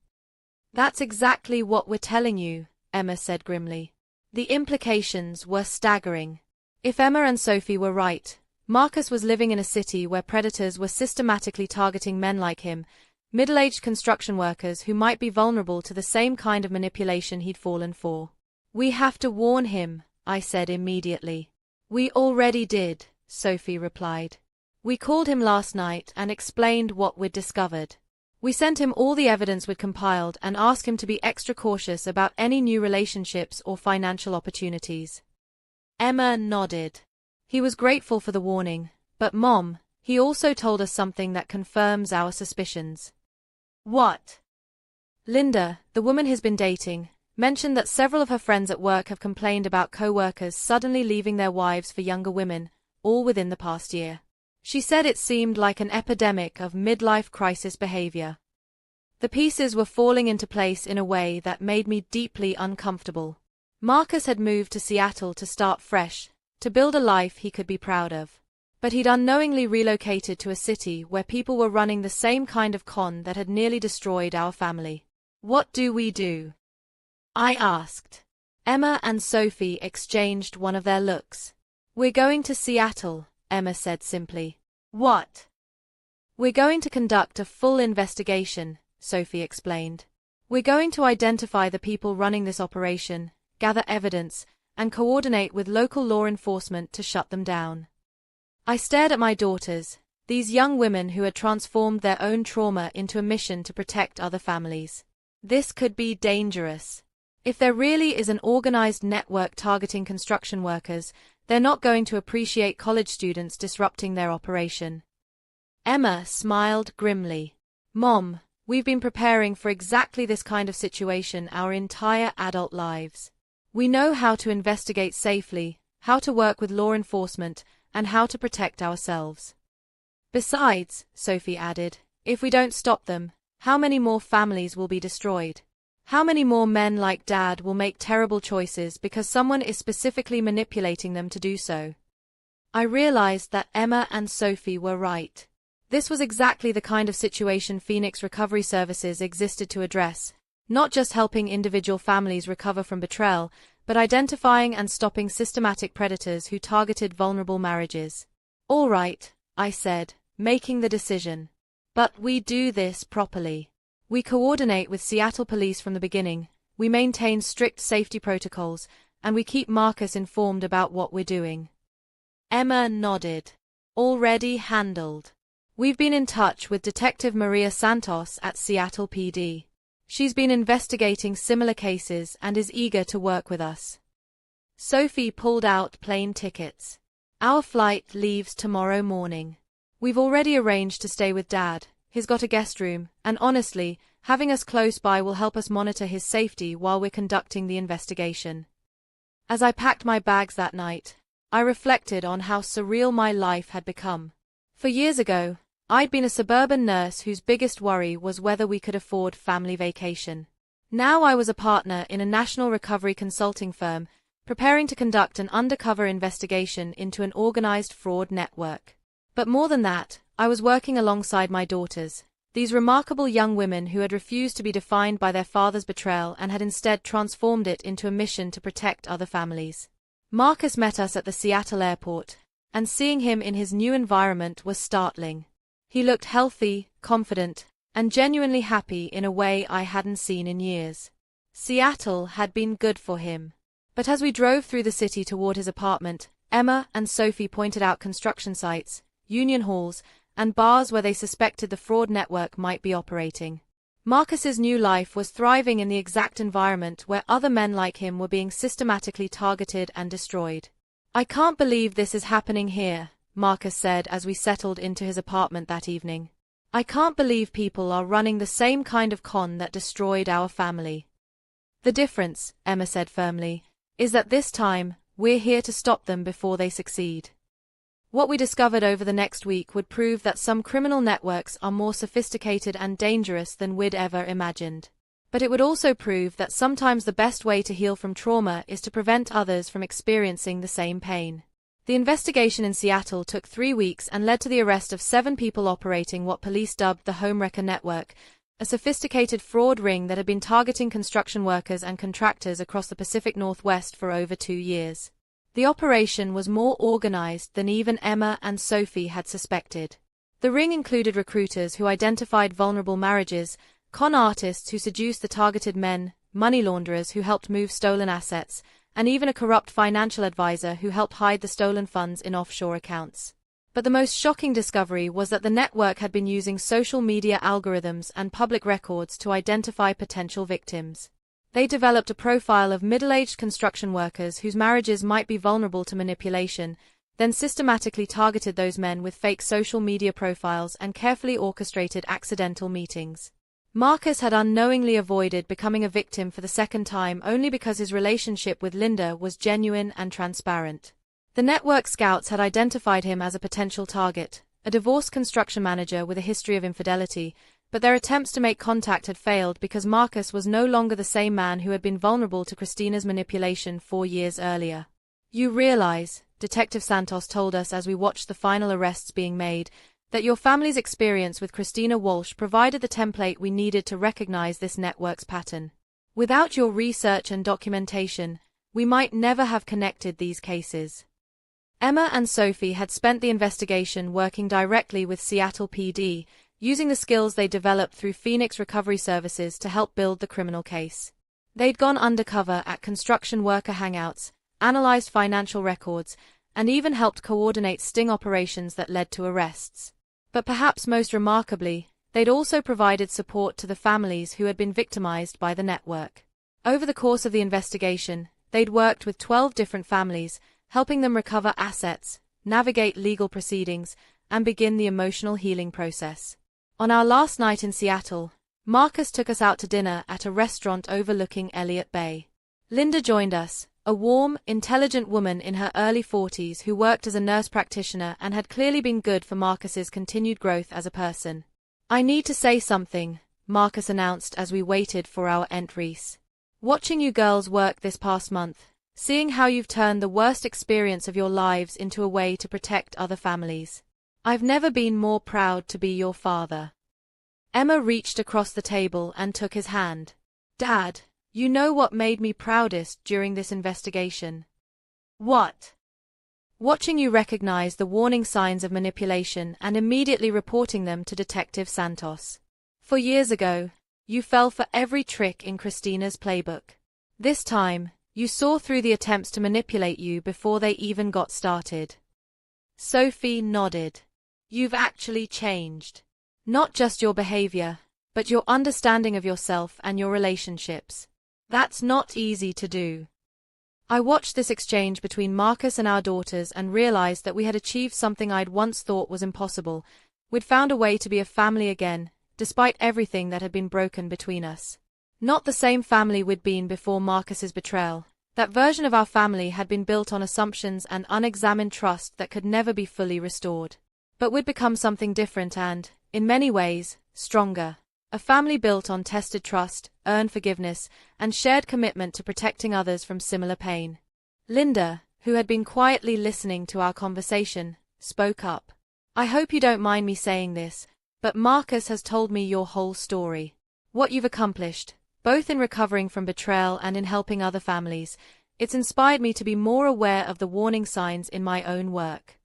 Speaker 1: "That's exactly what we're telling you," Emma said grimly. The implications were staggering. If Emma and Sophie were right, Marcus was living in a city where predators were systematically targeting men like him, middle-aged construction workers who might be vulnerable to the same kind of manipulation he'd fallen for. "We have to warn him," I said immediately. "We already did," Sophie replied. "We called him last night and explained what we'd discovered. We sent him all the evidence we'd compiled and asked him to be extra cautious about any new relationships or financial opportunities." Emma nodded. "He was grateful for the warning, but Mom, he also told us something that confirms our suspicions." "What?" "Linda, the woman he's been dating, mentioned that several of her friends at work have complained about co-workers suddenly leaving their wives for younger women, all within the past year. She said it seemed like an epidemic of midlife crisis behavior. The pieces were falling into place in a way that made me deeply uncomfortable. Marcus had moved to Seattle to start fresh, to build a life he could be proud of. But he'd unknowingly relocated to a city where people were running the same kind of con that had nearly destroyed our family. What do we do? I asked. Emma and Sophie exchanged one of their looks. We're going to Seattle, Emma said simply. What? We're going to conduct a full investigation, Sophie explained. We're going to identify the people running this operation, gather evidence, and coordinate with local law enforcement to shut them down. I stared at my daughters, these young women who had transformed their own trauma into a mission to protect other families. This could be dangerous. If there really is an organized network targeting construction workers, they're not going to appreciate college students disrupting their operation. Emma smiled grimly. Mom, we've been preparing for exactly this kind of situation our entire adult lives. We know how to investigate safely, how to work with law enforcement, and how to protect ourselves. Besides, Sophie added, if we don't stop them, how many more families will be destroyed? How many more men like Dad will make terrible choices because someone is specifically manipulating them to do so? I realized that Emma and Sophie were right. This was exactly the kind of situation Phoenix Recovery Services existed to address, not just helping individual families recover from betrayal, but identifying and stopping systematic predators who targeted vulnerable marriages. All right, I said, making the decision. But we do this properly. We coordinate with Seattle police from the beginning, we maintain strict safety protocols, and we keep Marcus informed about what we're doing. Emma nodded. Already handled. We've been in touch with Detective Maria Santos at Seattle PD. She's been investigating similar cases and is eager to work with us. Sophie pulled out plane tickets. Our flight leaves tomorrow morning. We've already arranged to stay with Dad. He's got a guest room, and honestly, having us close by will help us monitor his safety while we're conducting the investigation. As I packed my bags that night, I reflected on how surreal my life had become. For years ago, I'd been a suburban nurse whose biggest worry was whether we could afford family vacation. Now I was a partner in a national recovery consulting firm, preparing to conduct an undercover investigation into an organized fraud network. But more than that, I was working alongside my daughters, these remarkable young women who had refused to be defined by their father's betrayal and had instead transformed it into a mission to protect other families. Marcus met us at the Seattle airport, and seeing him in his new environment was startling. He looked healthy, confident, and genuinely happy in a way I hadn't seen in years. Seattle had been good for him. But as we drove through the city toward his apartment, Emma and Sophie pointed out construction sites, union halls, and bars where they suspected the fraud network might be operating. Marcus's new life was thriving in the exact environment where other men like him were being systematically targeted and destroyed. I can't believe this is happening here, Marcus said as we settled into his apartment that evening. I can't believe people are running the same kind of con that destroyed our family. The difference, Emma said firmly, is that this time, we're here to stop them before they succeed. What we discovered over the next week would prove that some criminal networks are more sophisticated and dangerous than we'd ever imagined. But it would also prove that sometimes the best way to heal from trauma is to prevent others from experiencing the same pain. The investigation in Seattle took 3 weeks and led to the arrest of 7 people operating what police dubbed the Homewrecker Network, a sophisticated fraud ring that had been targeting construction workers and contractors across the Pacific Northwest for over 2 years. The operation was more organized than even Emma and Sophie had suspected. The ring included recruiters who identified vulnerable marriages, con artists who seduced the targeted men, money launderers who helped move stolen assets, and even a corrupt financial advisor who helped hide the stolen funds in offshore accounts. But the most shocking discovery was that the network had been using social media algorithms and public records to identify potential victims. They developed a profile of middle-aged construction workers whose marriages might be vulnerable to manipulation, then systematically targeted those men with fake social media profiles and carefully orchestrated accidental meetings. Marcus had unknowingly avoided becoming a victim for the second time only because his relationship with Linda was genuine and transparent. The network scouts had identified him as a potential target, a divorced construction manager with a history of infidelity, but their attempts to make contact had failed because Marcus was no longer the same man who had been vulnerable to Christina's manipulation 4 years earlier. You realize, Detective Santos told us as we watched the final arrests being made, That your family's experience with Christina Walsh provided the template we needed to recognize this network's pattern. Without your research and documentation, we might never have connected these cases. Emma and Sophie had spent the investigation working directly with Seattle PD, using the skills they developed through Phoenix Recovery Services to help build the criminal case. They'd gone undercover at construction worker hangouts, analyzed financial records, and even helped coordinate sting operations that led to arrests. But perhaps most remarkably, they'd also provided support to the families who had been victimized by the network. Over the course of the investigation, they'd worked with 12 different families, helping them recover assets, navigate legal proceedings, and begin the emotional healing process. On our last night in Seattle, Marcus took us out to dinner at a restaurant overlooking Elliott Bay. Linda joined us, a warm, intelligent woman in her early 40s who worked as a nurse practitioner and had clearly been good for Marcus's continued growth as a person. "I need to say something," Marcus announced as we waited for our entries. "Watching you girls work this past month, seeing how you've turned the worst experience of your lives into a way to protect other families. I've never been more proud to be your father." Emma reached across the table and took his hand. "Dad, you know what made me proudest during this investigation?" "What?" "Watching you recognize the warning signs of manipulation and immediately reporting them to Detective Santos. 4 years ago, you fell for every trick in Christina's playbook. This time, you saw through the attempts to manipulate you before they even got started." Sophie nodded. "You've actually changed. Not just your behavior, but your understanding of yourself and your relationships. That's not easy to do." I watched this exchange between Marcus and our daughters and realized that we had achieved something I'd once thought was impossible. We'd found a way to be a family again, despite everything that had been broken between us. Not the same family we'd been before Marcus's betrayal. That version of our family had been built on assumptions and unexamined trust that could never be fully restored. But we'd become something different and, in many ways, stronger. A family built on tested trust, earned forgiveness, and shared commitment to protecting others from similar pain. Linda, who had been quietly listening to our conversation, spoke up. "I hope you don't mind me saying this, but Marcus has told me your whole story. What you've accomplished, both in recovering from betrayal and in helping other families, it's inspired me to be more aware of the warning signs in my own work."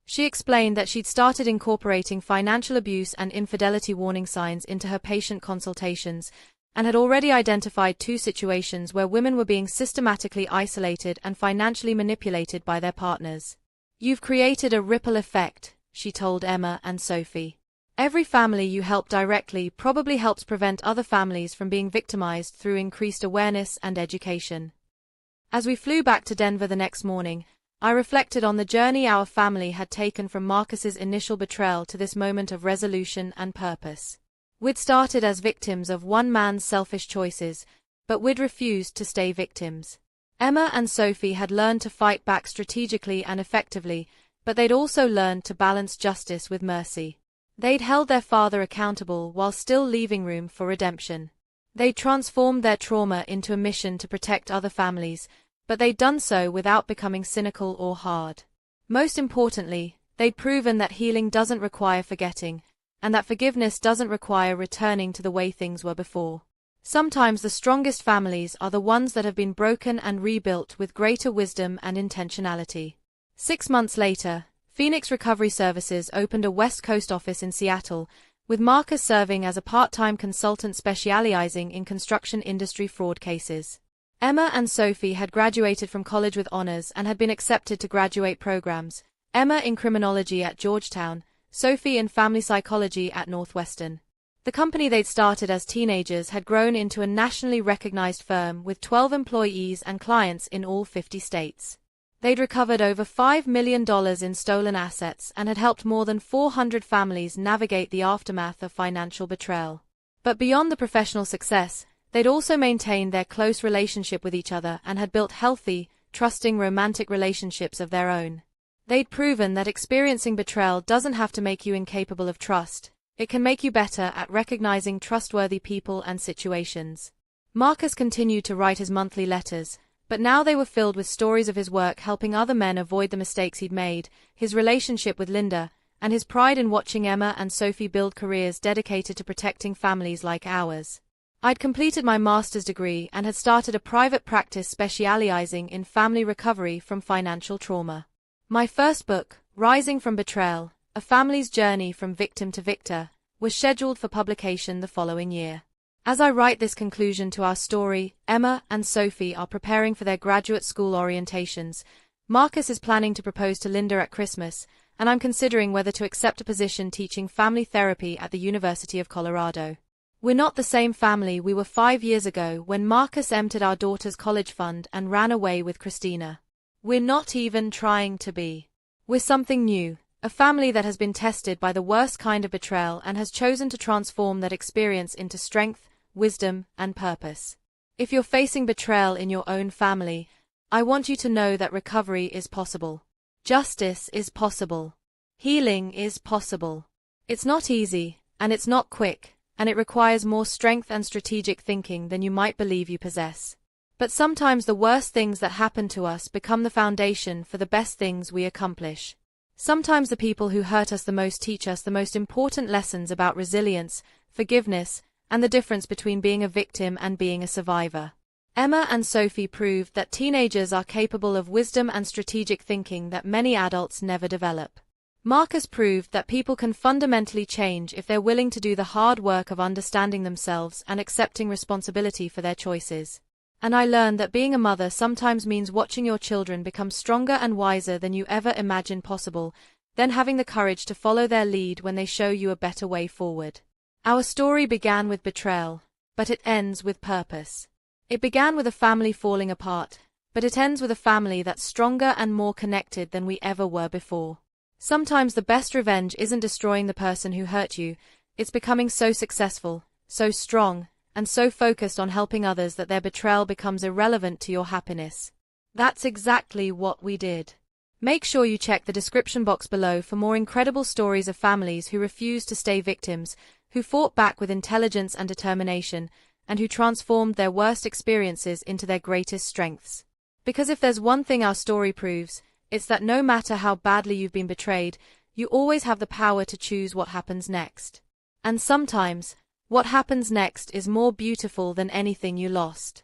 Speaker 1: She explained that she'd started incorporating financial abuse and infidelity warning signs into her patient consultations, and had already identified 2 situations where women were being systematically isolated and financially manipulated by their partners. "You've created a ripple effect," she told Emma and Sophie. "Every family you help directly probably helps prevent other families from being victimized through increased awareness and education." As we flew back to Denver the next morning, I reflected on the journey our family had taken from Marcus's initial betrayal to this moment of resolution and purpose. We'd started as victims of one man's selfish choices, but we'd refused to stay victims. Emma and Sophie had learned to fight back strategically and effectively, but they'd also learned to balance justice with mercy. They'd held their father accountable while still leaving room for redemption. They'd transformed their trauma into a mission to protect other families, but they'd done so without becoming cynical or hard. Most importantly, they'd proven that healing doesn't require forgetting, and that forgiveness doesn't require returning to the way things were before. Sometimes the strongest families are the ones that have been broken and rebuilt with greater wisdom and intentionality. 6 months later, Phoenix Recovery Services opened a West Coast office in Seattle, with Marcus serving as a part-time consultant specializing in construction industry fraud cases. Emma and Sophie had graduated from college with honors and had been accepted to graduate programs, Emma in criminology at Georgetown, Sophie in family psychology at Northwestern. The company they'd started as teenagers had grown into a nationally recognized firm with 12 employees and clients in all 50 states. They'd recovered over $5 million in stolen assets and had helped more than 400 families navigate the aftermath of financial betrayal. But beyond the professional success, they'd also maintained their close relationship with each other and had built healthy, trusting romantic relationships of their own. They'd proven that experiencing betrayal doesn't have to make you incapable of trust. It can make you better at recognizing trustworthy people and situations. Marcus continued to write his monthly letters, but now they were filled with stories of his work helping other men avoid the mistakes he'd made, his relationship with Linda, and his pride in watching Emma and Sophie build careers dedicated to protecting families like ours. I'd completed my master's degree and had started a private practice specializing in family recovery from financial trauma. My first book, Rising from Betrayal, A Family's Journey from Victim to Victor, was scheduled for publication the following year. As I write this conclusion to our story, Emma and Sophie are preparing for their graduate school orientations. Marcus is planning to propose to Linda at Christmas, and I'm considering whether to accept a position teaching family therapy at the University of Colorado. We're not the same family we were 5 years ago when Marcus emptied our daughter's college fund and ran away with Christina. We're not even trying to be. We're something new, a family that has been tested by the worst kind of betrayal and has chosen to transform that experience into strength, wisdom, and purpose. If you're facing betrayal in your own family, I want you to know that recovery is possible. Justice is possible. Healing is possible. It's not easy, and it's not quick, and it requires more strength and strategic thinking than you might believe you possess. But sometimes the worst things that happen to us become the foundation for the best things we accomplish. Sometimes the people who hurt us the most teach us the most important lessons about resilience, forgiveness, and the difference between being a victim and being a survivor. Emma and Sophie proved that teenagers are capable of wisdom and strategic thinking that many adults never develop. Marcus proved that people can fundamentally change if they're willing to do the hard work of understanding themselves and accepting responsibility for their choices. And I learned that being a mother sometimes means watching your children become stronger and wiser than you ever imagined possible, then having the courage to follow their lead when they show you a better way forward. Our story began with betrayal, but it ends with purpose. It began with a family falling apart, but it ends with a family that's stronger and more connected than we ever were before. Sometimes the best revenge isn't destroying the person who hurt you, it's becoming so successful, so strong, and so focused on helping others that their betrayal becomes irrelevant to your happiness. That's exactly what we did. Make sure you check the description box below for more incredible stories of families who refused to stay victims, who fought back with intelligence and determination, and who transformed their worst experiences into their greatest strengths. Because if there's one thing our story proves, it's that no matter how badly you've been betrayed, you always have the power to choose what happens next. And sometimes, what happens next is more beautiful than anything you lost.